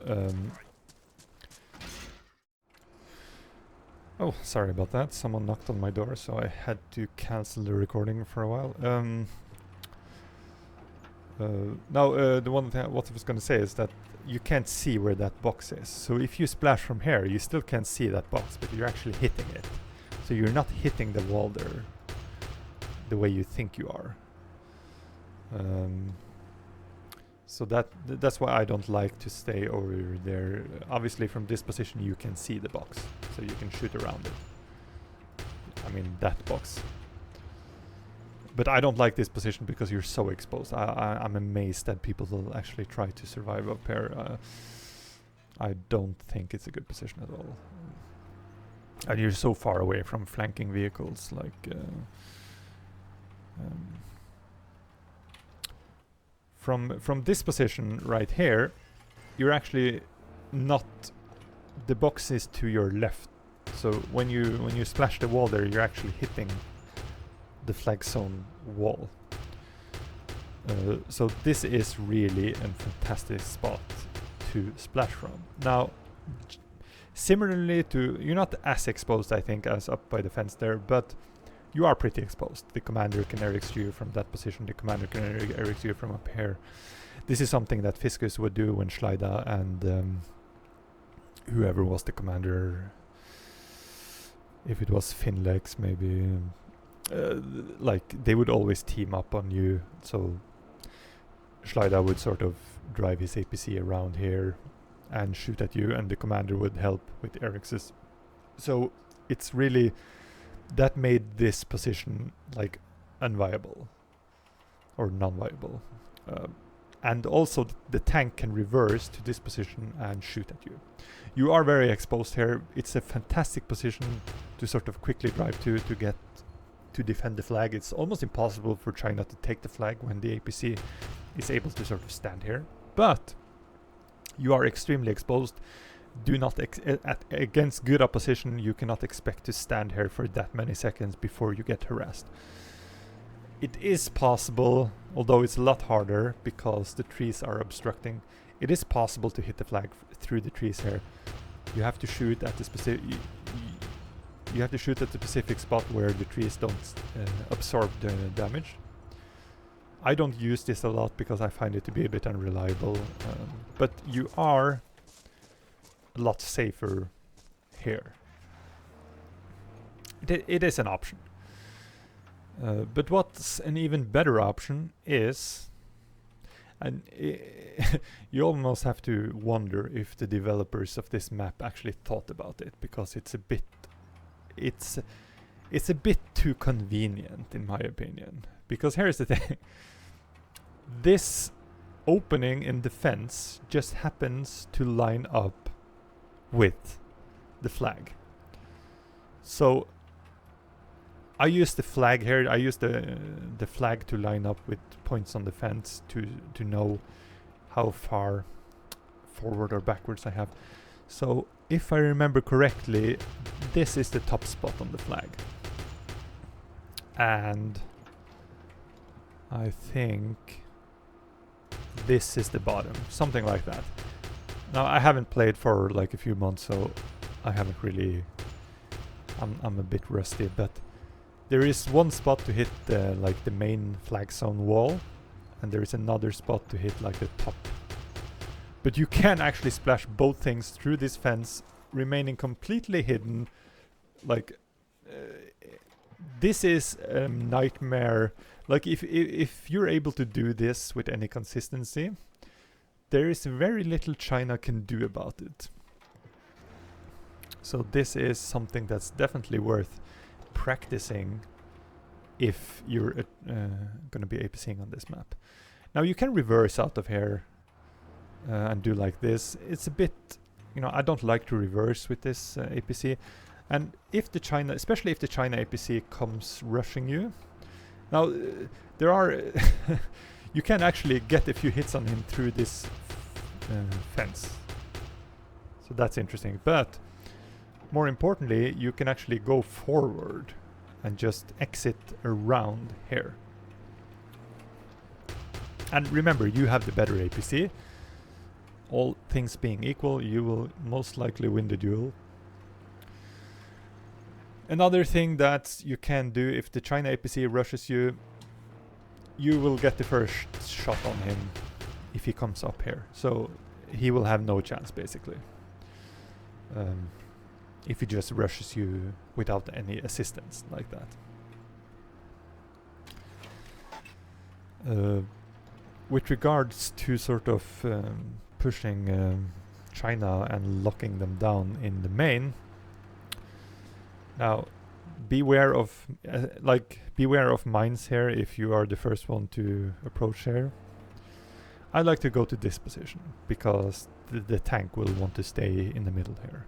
oh, sorry about that, someone knocked on my door, so I had to cancel the recording for a while. Now, the one thing what I was going to say is that you can't see where that box is. So if you splash from here, you still can't see that box, but you're actually hitting it. So you're not hitting the wall there the way you think you are. So that's why I don't like to stay over there. Obviously, from this position, you can see the box, so you can shoot around it. I mean, that box. But I don't like this position because you're so exposed. I'm amazed that people will actually try to survive up here. I don't think it's a good position at all. And you're so far away from flanking vehicles, like... From this position right here, you're actually not... The box is to your left. So when you splash the wall there, you're actually hitting the flag zone wall. So this is really a fantastic spot to splash from. Now, similarly to, you're not as exposed, I think, as up by the fence there, but you are pretty exposed. The commander can Eric's you from that position, the commander can Eric's you from up here. This is something that Fiskus would do when Schleida and whoever was the commander, if it was Finlex maybe, like they would always team up on you. So Schleida would sort of drive his APC around here, and shoot at you, and the commander would help with air access. So it's really, that made this position like unviable or non-viable. And also the tank can reverse to this position and shoot at you. You are very exposed here. It's a fantastic position to sort of quickly drive to get to defend the flag. It's almost impossible for China to take the flag when the APC is able to sort of stand here. But you are extremely exposed. Do not against good opposition, you cannot expect to stand here for that many seconds before you get harassed. It is possible, although it's a lot harder because the trees are obstructing. It is possible to hit the flag through the trees here. You have to shoot at the specific. You have to shoot at the specific spot where the trees don't absorb the damage. I don't use this a lot because I find it to be a bit unreliable, but you are a lot safer here. It is an option. But what's an even better option is, and you almost have to wonder if the developers of this map actually thought about it, because it's a bit too convenient in my opinion. Because here's the thing. This opening in the fence just happens to line up with the flag. So I use the flag here. I use the flag to line up with points on the fence to know how far forward or backwards I have. So if I remember correctly, this is the top spot on the flag. And I think this is the bottom, something like that. Now I haven't played for like a few months, so I haven't really, I'm a bit rusty, but there is one spot to hit like the main flag zone wall, and there is another spot to hit like the top. But you can actually splash both things through this fence, remaining completely hidden. Like this is a nightmare. Like if you're able to do this with any consistency, there is very little China can do about it. So this is something that's definitely worth practicing if you're going to be APCing on this map. Now you can reverse out of here and do like this. It's a bit, I don't like to reverse with this APC. And if the China, especially if the China APC comes rushing you, now there are, you can actually get a few hits on him through this fence. So that's interesting. But more importantly, you can actually go forward and just exit around here. And remember, you have the better APC. All things being equal, you will most likely win the duel. Another thing that you can do if the China APC rushes you, you will get the first shot on him if he comes up here. So he will have no chance, basically. If he just rushes you without any assistance like that. With regards to sort of pushing China and locking them down in the main, now beware of mines here if you are the first one to approach here. I like to go to this position because the tank will want to stay in the middle here.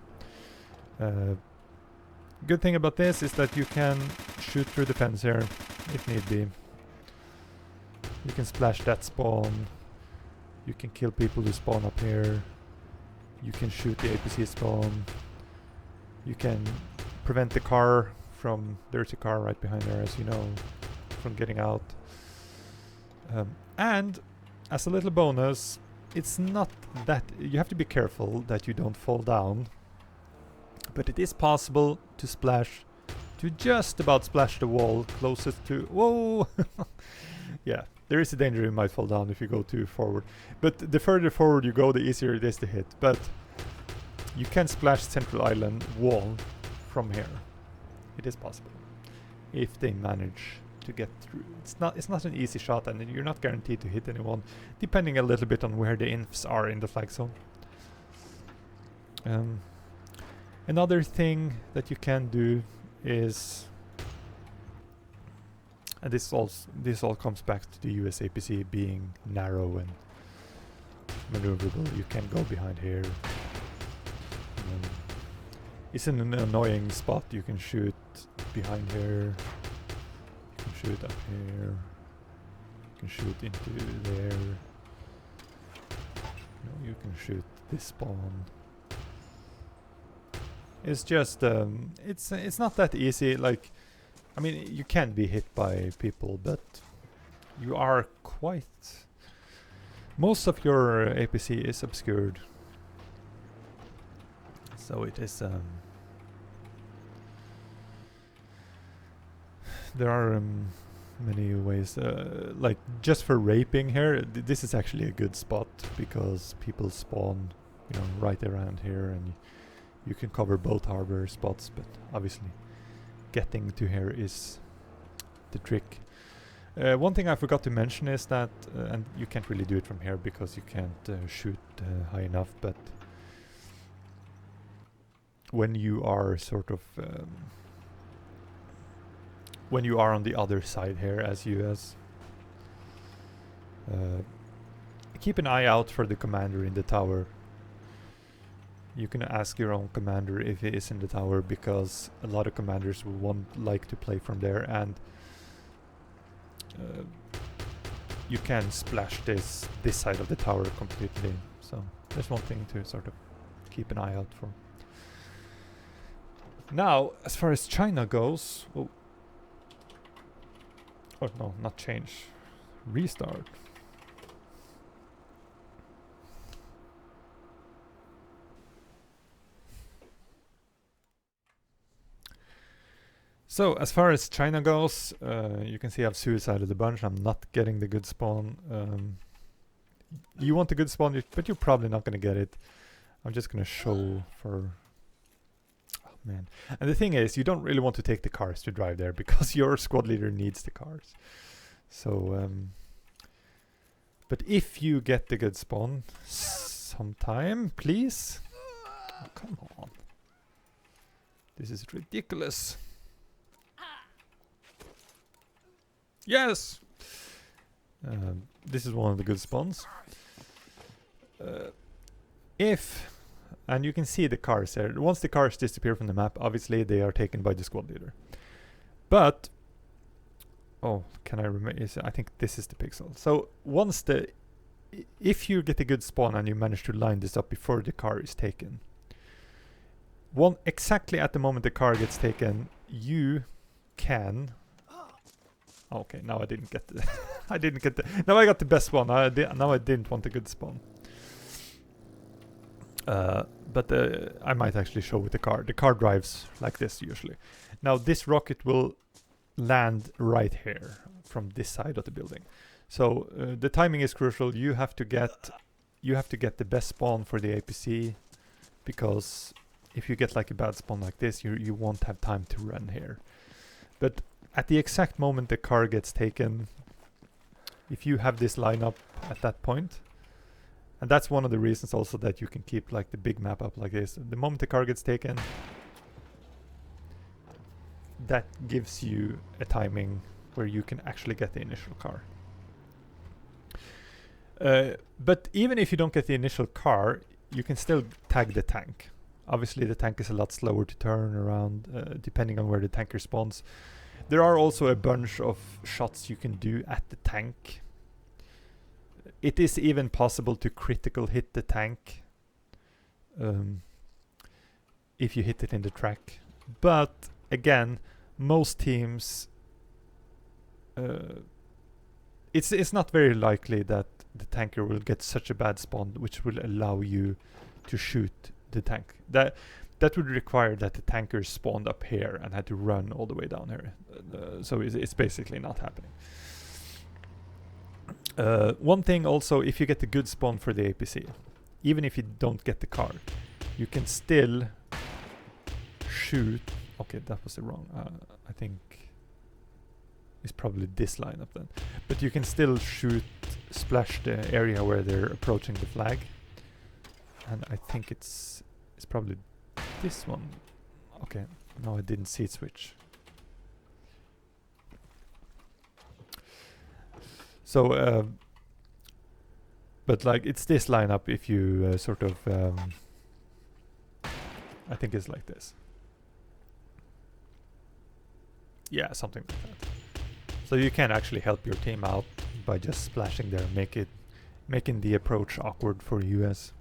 Good thing about this is that you can shoot through the fence here if need be. You can splash that spawn. You can kill people who spawn up here. You can shoot the APC spawn. You can prevent the car from, there's a car right behind there, as you know, from getting out. And as a little bonus, it's not that, you have to be careful that you don't fall down. But it is possible to splash, to just about splash the wall closest to... Whoa! Yeah, there is a danger you might fall down if you go too forward. But the further forward you go, the easier it is to hit. But you can splash Central Island wall from here. It is possible. If they manage to get through. It's not an easy shot, and you're not guaranteed to hit anyone, depending a little bit on where the infs are in the flag zone. Another thing that you can do is, and this all comes back to the US APC being narrow and maneuverable. You can go behind here. It's an annoying spot. You can shoot behind here. You can shoot up here. You can shoot into there. You can shoot this spawn. It's just it's not that easy. Like, I mean, you can be hit by people, but you are quite. Most of your APC is obscured, so it is. There are many ways. Like just for raping here, this is actually a good spot because people spawn, you know, right around here, and you can cover both harbor spots. But obviously, getting to here is the trick. One thing I forgot to mention is that, and you can't really do it from here because you can't shoot high enough, but when you are sort of when you are on the other side here as US, keep an eye out for the commander in the tower. You can ask your own commander if he is in the tower, because a lot of commanders will like to play from there, and you can splash this side of the tower completely. So there's one thing to sort of keep an eye out for. Now, as far as China goes, oh no, not change, restart. So as far as China goes, you can see I've suicided a bunch. I'm not getting the good spawn. You want the good spawn, but you're probably not going to get it. I'm just going to show for... Oh man. And the thing is, you don't really want to take the cars to drive there because your squad leader needs the cars. So, but if you get the good spawn sometime, please. Oh, come on. This is ridiculous. Yes! This is one of the good spawns. And you can see the cars there. Once the cars disappear from the map, obviously they are taken by the squad leader. But, oh, can I remember? I think this is the pixel. So once if you get a good spawn and you manage to line this up before the car is taken, exactly at the moment the car gets taken, you can... Okay, now I didn't get the... I didn't get the... Now I got the best one. Now I didn't want a good spawn. But I might actually show with the car. The car drives like this usually. Now this rocket will land right here from this side of the building. So the timing is crucial. You have to get the best spawn for the APC, because if you get like a bad spawn like this, you won't have time to run here. But at the exact moment the car gets taken, if you have this lineup at that point, and that's one of the reasons also that you can keep like the big map up like this. The moment the car gets taken, that gives you a timing where you can actually get the initial car. But even if you don't get the initial car, you can still tag the tank. Obviously the tank is a lot slower to turn around, depending on where the tanker spawns. There are also a bunch of shots you can do at the tank. It is even possible to critical hit the tank if you hit it in the track. But again, most teams, it's not very likely that the tanker will get such a bad spawn which will allow you to shoot the tank. That would require that the tanker spawned up here and had to run all the way down here. So it's basically not happening. One thing also, if you get the good spawn for the APC, even if you don't get the car, you can still shoot... Okay, that was the wrong... I think it's probably this lineup then. But you can still splash the area where they're approaching the flag. And I think it's is probably this one. Okay, no, I didn't see it switch. So, but like it's this lineup if you sort of, I think it's like this. Yeah, something like that. So you can actually help your team out by just splashing there, making the approach awkward for US.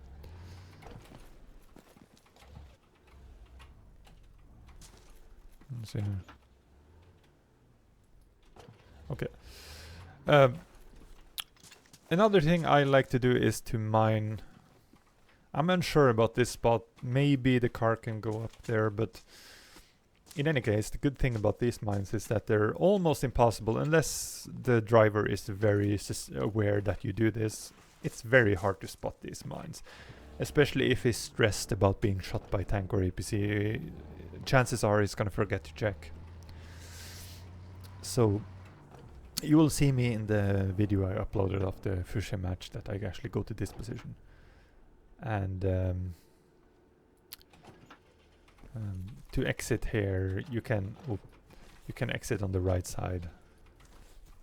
Let's see. Okay. Another thing I like to do is to mine. I'm unsure about this spot. Maybe the car can go up there, but in any case, the good thing about these mines is that they're almost impossible unless the driver is very aware that you do this. It's very hard to spot these mines, especially if he's stressed about being shot by tank or APC. Chances are he's gonna forget to check. So you will see me in the video I uploaded of the Fuchsia match that I actually go to this position. And to exit here, you can exit on the right side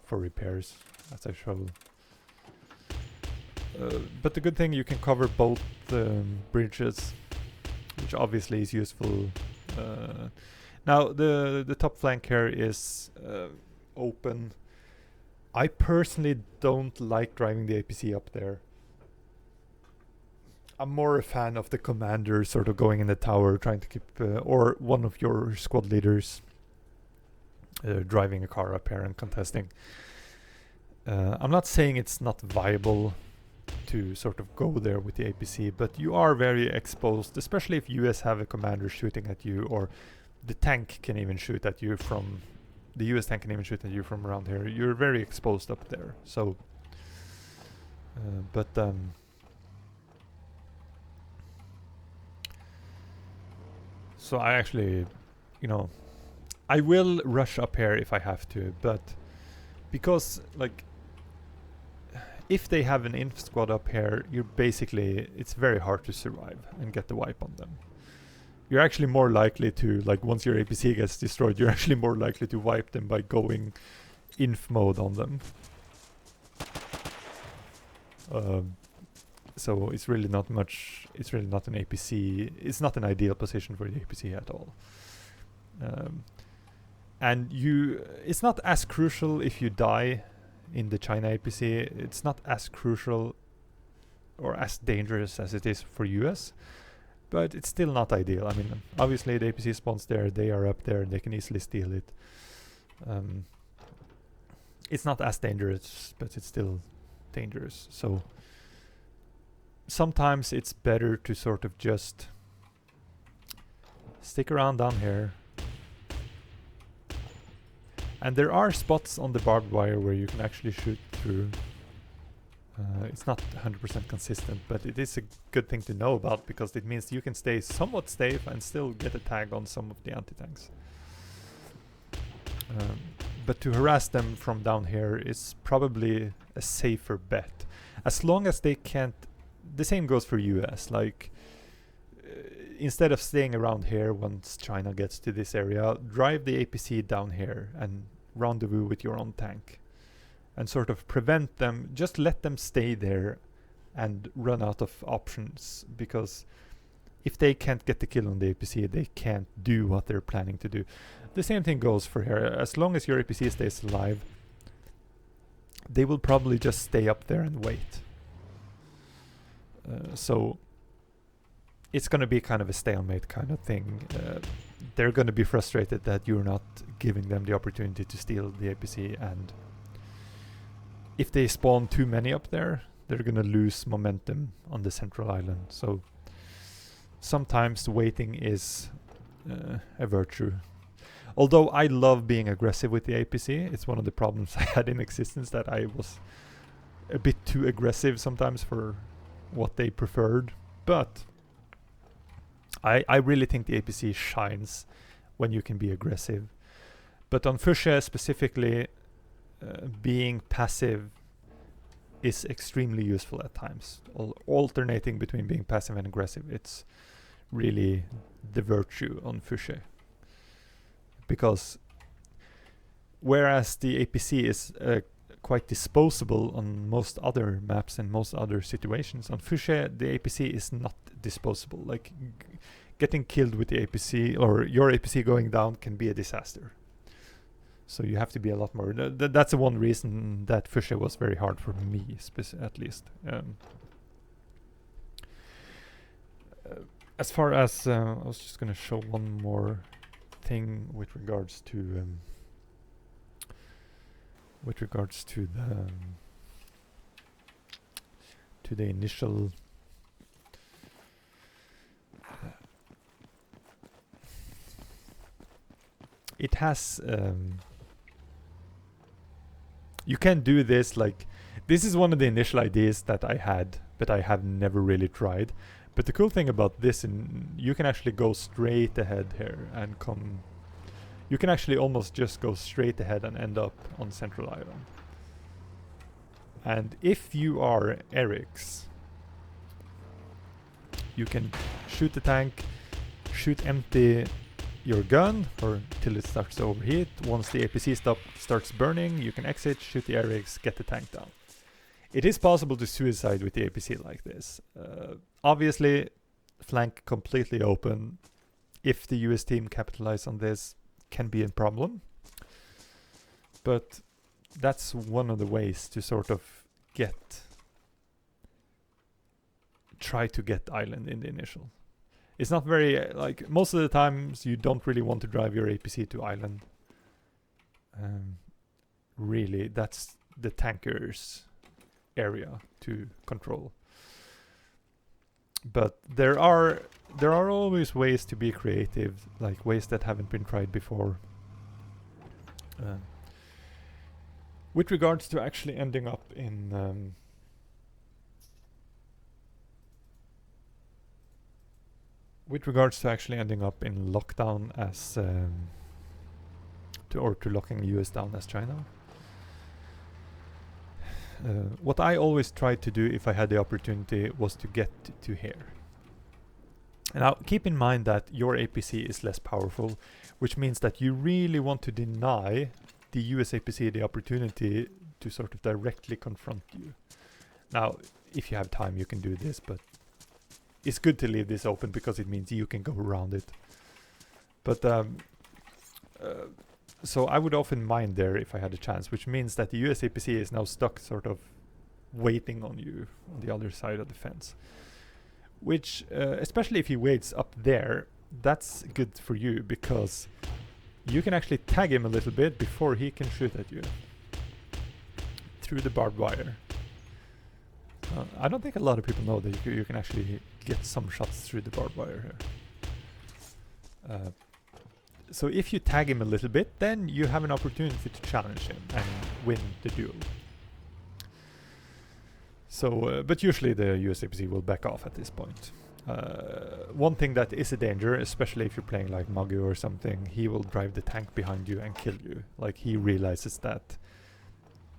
for repairs, as I showed. But the good thing, you can cover both bridges, which obviously is useful. Now the top flank here is open. I personally don't like driving the APC up there. I'm more a fan of the commander sort of going in the tower, trying to keep, or one of your squad leaders driving a car up here and contesting. I'm not saying it's not viable to sort of go there with the APC, but you are very exposed, especially if US have a commander shooting at you, or the tank can even shoot at you from, the US tank can even shoot at you from around here. You're very exposed up there. So, so I actually, you know, I will rush up here if I have to, but because like if they have an inf squad up here, you're basically, it's very hard to survive and get the wipe on them. You're actually more likely to, like, once your APC gets destroyed, you're actually more likely to wipe them by going inf mode on them. So it's really not much, it's really not an APC, it's not an ideal position for the APC at all. And it's not as crucial if you die in the China APC. It's not as crucial or as dangerous as it is for US, but it's still not ideal. I mean, obviously the APC spawns there, they are up there, they can easily steal it. It's not as dangerous, but it's still dangerous. So sometimes it's better to sort of just stick around down here. And there are spots on the barbed wire where you can actually shoot through. It's not 100% consistent, but it is a good thing to know about, because it means you can stay somewhat safe and still get a tag on some of the anti-tanks. But to harass them from down here is probably a safer bet. As long as they can't... The same goes for US. Like, instead of staying around here once China gets to this area, drive the APC down here and rendezvous with your own tank. And sort of prevent them, just let them stay there and run out of options, because if they can't get the kill on the APC, they can't do what they're planning to do. The same thing goes for here. As long as your APC stays alive, they will probably just stay up there and wait. So it's going to be kind of a stalemate kind of thing. They're going to be frustrated that you're not giving them the opportunity to steal the APC, and if they spawn too many up there, they're going to lose momentum on the central island. So sometimes waiting is a virtue. Although I love being aggressive with the APC, it's one of the problems I had in existence, that I was a bit too aggressive sometimes for what they preferred. But I really think the APC shines when you can be aggressive. But on Fuchsia specifically, being passive is extremely useful at times. Alternating between being passive and aggressive, it's really the virtue on Fuchsia, because whereas the APC is quite disposable on most other maps and most other situations, on Fuchsia the APC is not disposable. Like getting killed with the APC or your APC going down can be a disaster. So you have to be a lot more. That's the one reason that Fuchsia was very hard for me, at least. As far as I was just gonna show one more thing with regards to the initial it has you can do this, like this is one of the initial ideas that I had, but I have never really tried. But the cool thing about this, you can actually go straight ahead here and come. You can actually almost just go straight ahead and end up on Central Island. And if you are Eric's, you can shoot the tank, shoot empty your gun or till it starts to overheat. Once the APC starts burning, you can exit, shoot the Eric's, get the tank down. It is possible to suicide with the APC like this. Obviously, flank completely open. If the US team capitalize on this, can be a problem. But that's one of the ways to sort of try to get island in the initial. It's not very, like, most of the times you don't really want to drive your APC to island. Really, that's the tanker's area to control. But there are always ways to be creative, like ways that haven't been tried before. With regards to actually ending up in lockdown as to locking the US down as China. What I always tried to do if I had the opportunity was to get to here. Now keep in mind that your APC is less powerful, which means that you really want to deny the US APC the opportunity to sort of directly confront you. Now, if you have time, you can do this, but it's good to leave this open because it means you can go around it. But so I would often mine there if I had a chance, which means that the US APC is now stuck sort of waiting on you on the other side of the fence. Which, especially if he waits up there, that's good for you because you can actually tag him a little bit before he can shoot at you through the barbed wire. I don't think a lot of people know that you can actually get some shots through the barbed wire here. So if you tag him a little bit, then you have an opportunity to challenge him and win the duel. So, but usually the US APC will back off at this point. One thing that is a danger, especially if you're playing like Magu or something, he will drive the tank behind you and kill you. Like he realizes that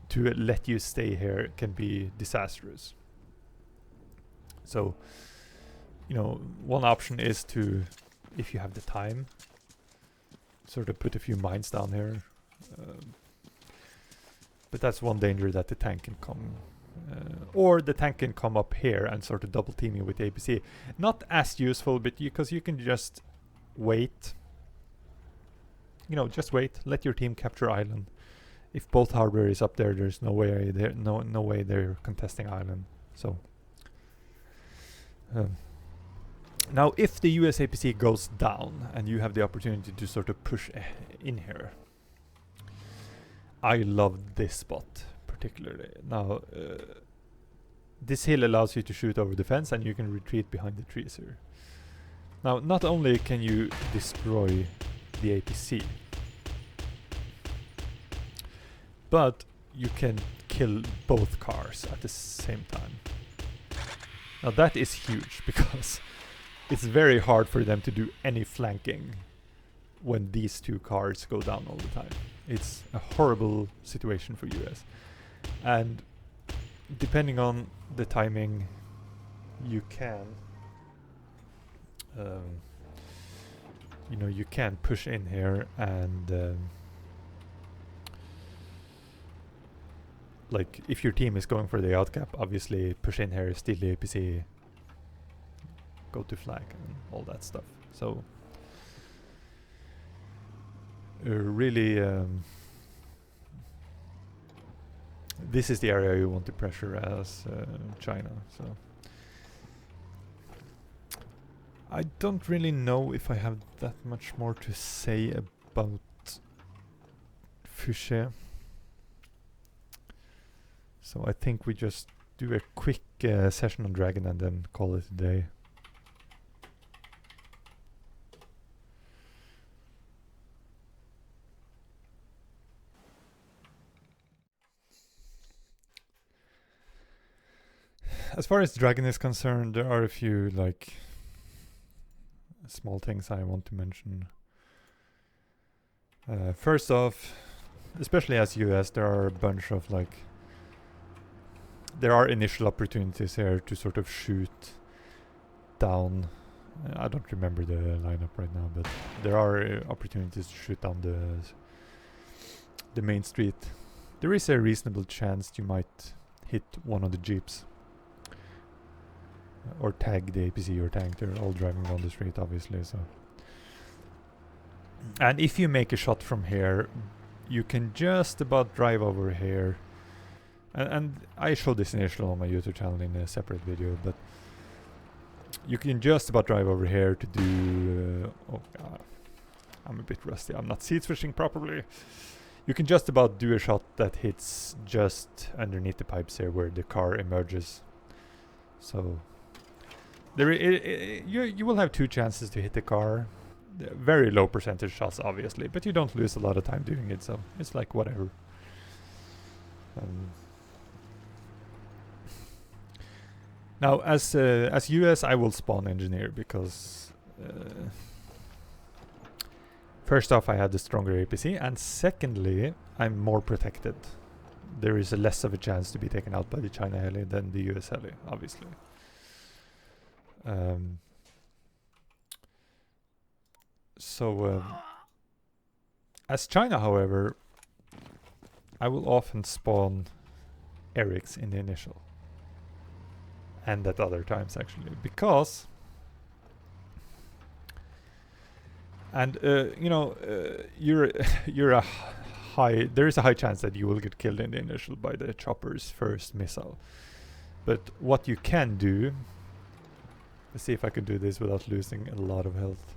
to let you stay here can be disastrous. So, you know, one option is to, if you have the time, sort of put a few mines down here. But that's one danger, that the tank can come. Or the tank can come up here and sort of double team you with the APC. Not as useful, but because you can just wait. You know, just wait. Let your team capture island. If both hardware is up there, there's no way they're contesting island. So now, if the US APC goes down and you have the opportunity to sort of push in here, I love this spot particularly. Now, this hill allows you to shoot over the fence and you can retreat behind the trees here. Now, not only can you destroy the APC, but you can kill both cars at the same time. Now that is huge because it's very hard for them to do any flanking when these two cars go down all the time. It's a horrible situation for US. And depending on the timing, you can you know, you can push in here and like if your team is going for the outcap, obviously push in here, steal the APC, go to flag and all that stuff. So really this is the area you want to pressure as China. So I don't really know if I have that much more to say about Fuchsia. So I think we just do a quick session on Dragon and then call it a day. As far as Dragon is concerned, there are a few like small things I want to mention. First off, especially as US, there are a bunch of like there are initial opportunities here to sort of shoot down. I don't remember the lineup right now, but there are opportunities to shoot down the main street. There is a reasonable chance you might hit one of the jeeps. Or tag the APC or tank. They're all driving down the street, obviously. So, and if you make a shot from here, you can just about drive over here. And I showed this initially on my YouTube channel in a separate video, but you can just about drive over here to do. Oh God, I'm a bit rusty. I'm not seat switching properly. You can just about do a shot that hits just underneath the pipes here, where the car emerges. So. You will have two chances to hit the car. Very low percentage shots, obviously, but you don't lose a lot of time doing it, so it's like whatever. Now, as US, I will spawn engineer because first off, I had the stronger APC, and secondly, I'm more protected. There is less of a chance to be taken out by the China heli than the US heli, obviously. As China, however, I will often spawn Erics in the initial, and at other times actually, because, and you know, you're a high. There is a high chance that you will get killed in the initial by the chopper's first missile, but what you can do. Let's see if I can do this without losing a lot of health.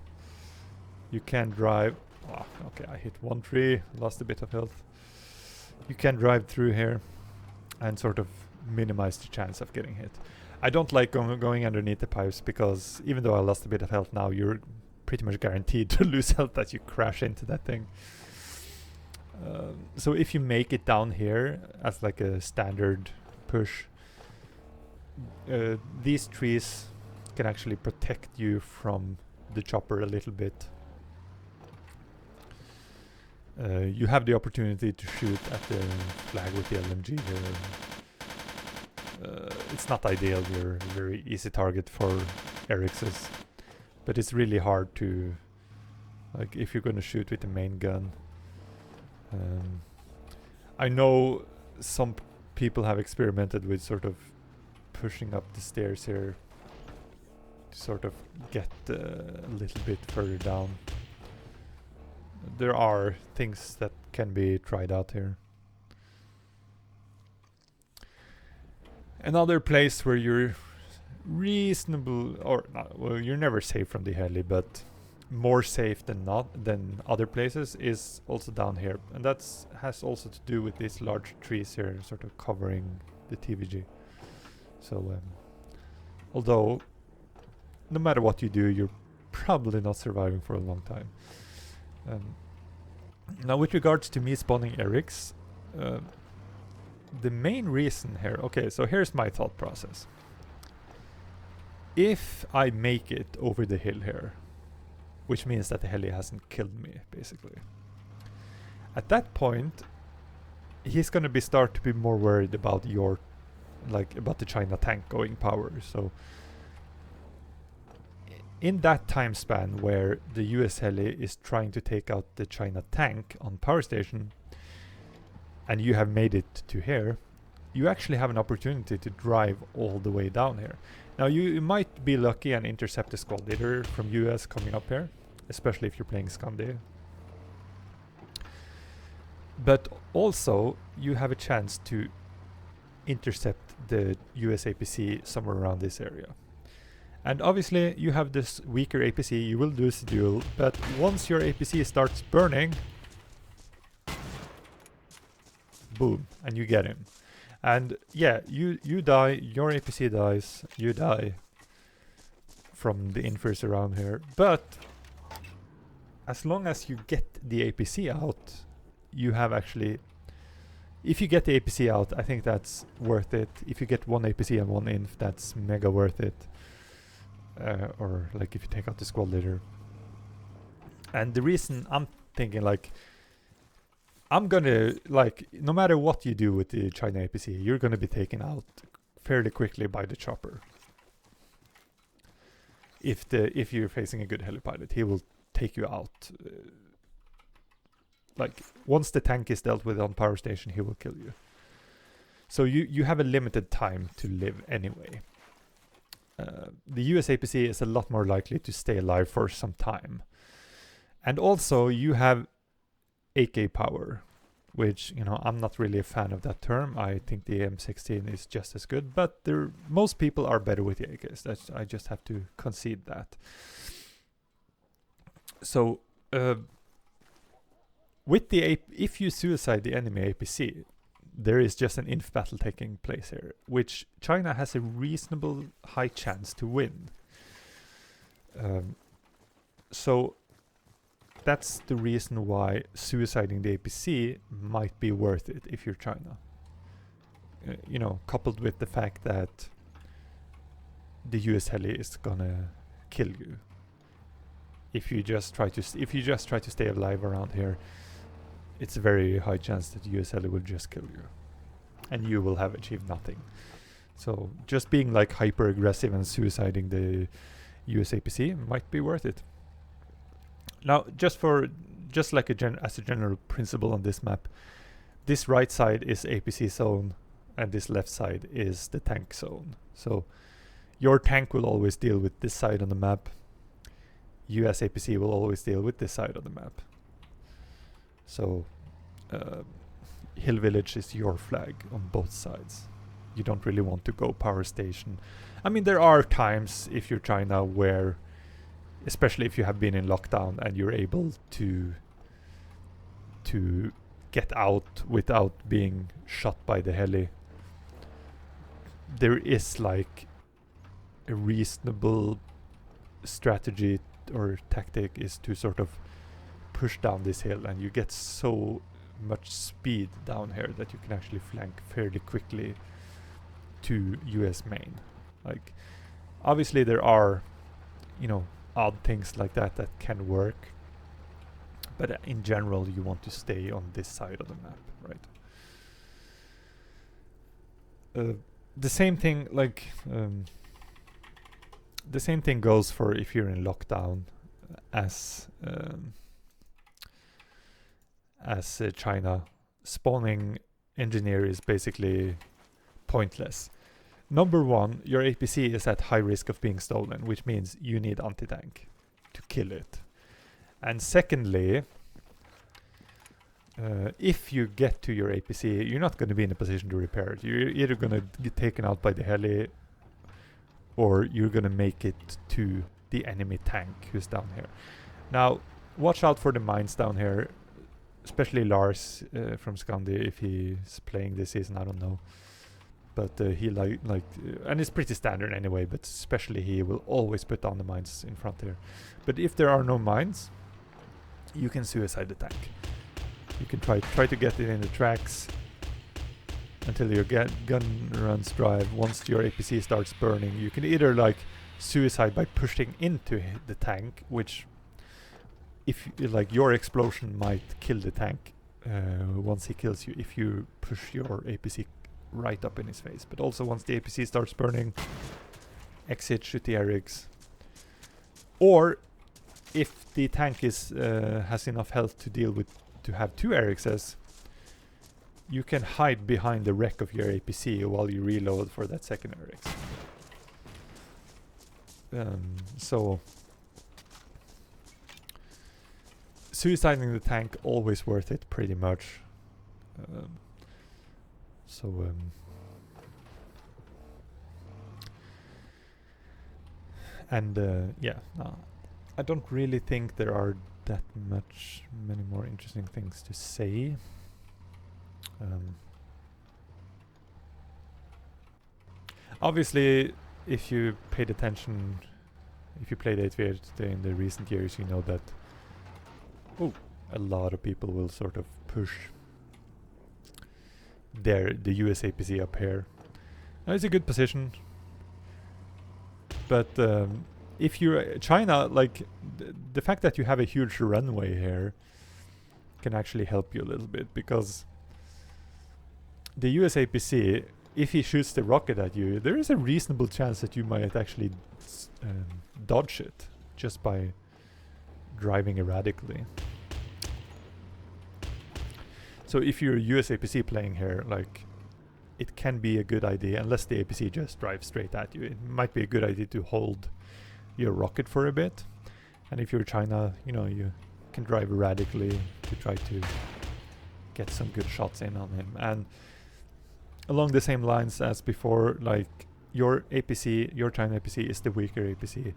You can drive. Oh, okay, I hit one tree, lost a bit of health. You can drive through here and sort of minimize the chance of getting hit. I don't like going underneath the pipes because even though I lost a bit of health now, you're pretty much guaranteed to lose health as you crash into that thing. So if you make it down here as like a standard push, these trees can actually protect you from the chopper a little bit. You have the opportunity to shoot at the flag with the LMG here. It's not ideal, you're a very easy target for Eric's, but it's really hard to, like, if you're gonna shoot with the main gun. I know some people have experimented with sort of pushing up the stairs here to sort of get a little bit further down. There are things that can be tried out here. Another place where you're reasonable, or not, well, you're never safe from the heli, but more safe than not than other places is also down here, and that's has also to do with these large trees here sort of covering the TVG. So although no matter what you do, you're probably not surviving for a long time. Now with regards to me spawning Erics, the main reason here, okay, so here's my thought process. If I make it over the hill here, which means that the heli hasn't killed me, basically, at that point, he's gonna start to be more worried about about the China tank going power. So in that time span where the US heli is trying to take out the China tank on power station, and you have made it to here, you actually have an opportunity to drive all the way down here. Now you might be lucky and intercept a squad leader from US coming up here, especially if you're playing Scandi. But also you have a chance to intercept the US APC somewhere around this area. And obviously you have this weaker APC, you will lose the duel, but once your APC starts burning, boom, and you get him. And yeah, you die, your APC dies, you die from the infers around here. But as long as you get the APC out, you have actually... If you get the APC out, I think that's worth it. If you get one APC and one inf, that's mega worth it. Or like if you take out the squad leader. And the reason I'm thinking like... I'm gonna, like, no matter what you do with the China APC, you're gonna be taken out fairly quickly by the chopper. If you're facing a good helipilot, he will take you out. Like, once the tank is dealt with on power station, he will kill you. So you have a limited time to live anyway. The US APC is a lot more likely to stay alive for some time. And also, you have AK power, which, you know, I'm not really a fan of that term. I think the M16 is just as good, but most people are better with the AKs. I just have to concede that. So, with the if you suicide the enemy APC, there is just an inf battle taking place here, which China has a reasonable high chance to win. So that's the reason why suiciding the APC might be worth it if you're China. You know, coupled with the fact that the US heli is gonna kill you if you just try to stay alive around here. It's a very high chance that the US heli will just kill you, and you will have achieved nothing. So just being like hyper aggressive and suiciding the US APC might be worth it. Now, just like as a general principle on this map, this right side is APC zone, and this left side is the tank zone. So your tank will always deal with this side on the map. US APC will always deal with this side of the map. So Hill Village is your flag on both sides. You don't really want to go power station. I mean, there are times if you're China where, especially if you have been in lockdown and you're able to get out without being shot by the heli, there is like a reasonable strategy or tactic is to sort of push down this hill, and you get so much speed down here that you can actually flank fairly quickly to US main. Like, obviously there are, you know, odd things like that that can work, but in general you want to stay on this side of the map, right? The same thing, like the same thing goes for if you're in lockdown as China. Spawning engineer is basically pointless. Number one, your APC is at high risk of being stolen, which means you need anti-tank to kill it. And secondly, if you get to your APC, you're not going to be in a position to repair it. You're either going to get taken out by the heli, or you're going to make it to the enemy tank who's down here. Now, watch out for the mines down here, especially Lars from Scandi, if he's playing this season, I don't know. But he and it's pretty standard anyway, but especially he will always put down the mines in front here. But if there are no mines, you can suicide the tank. You can try to get it in the tracks until your gun runs dry. Once your APC starts burning, you can either like suicide by pushing into the tank, which if like your explosion might kill the tank once he kills you if you push your APC right up in his face. But also once the APC starts burning, exit, shoot the Erics, Or if the tank is has enough health to deal with to have 2 RXs, you can hide behind the wreck of your APC while you reload for that second RX. So suiciding the tank always worth it, pretty much. Yeah, no, I don't really think there are that many more interesting things to say. Obviously, if you paid attention, if you played 8v8 in the recent years, you know that a lot of people will sort of push the US APC up here. Now, it's a good position, but if you're China, like the fact that you have a huge runway here can actually help you a little bit, because the US APC, if he shoots the rocket at you, there is a reasonable chance that you might actually dodge it just by driving erratically. So if you're a US APC playing here, like, it can be a good idea, unless the APC just drives straight at you, it might be a good idea to hold your rocket for a bit. And if you're China, you know, you can drive erratically to try to get some good shots in on him. And along the same lines as before, like, your APC, your China APC is the weaker APC.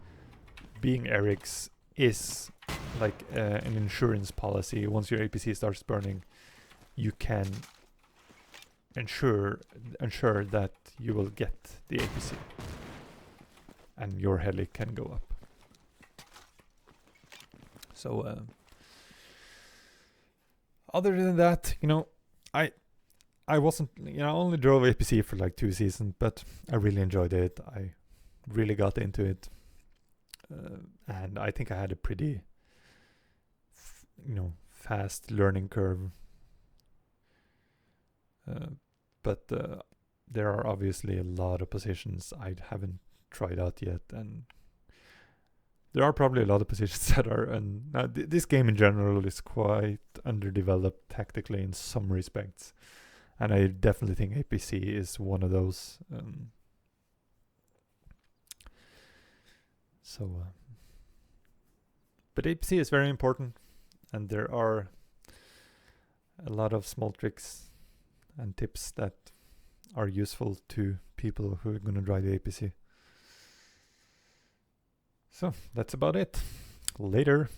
Being Eric's is like an insurance policy. Once your APC starts burning, you can ensure that you will get the APC and your heli can go up. So other than that, you know, I wasn't, you know, I only drove APC for like 2 seasons, but I really enjoyed it. I really got into it, and I think I had a pretty fast learning curve. But there are obviously a lot of positions I haven't tried out yet, and there are probably a lot of positions that are, and this game in general is quite underdeveloped tactically in some respects, and I definitely think APC is one of those. But APC is very important, and there are a lot of small tricks and tips that are useful to people who are going to drive the APC. So that's about it. Later.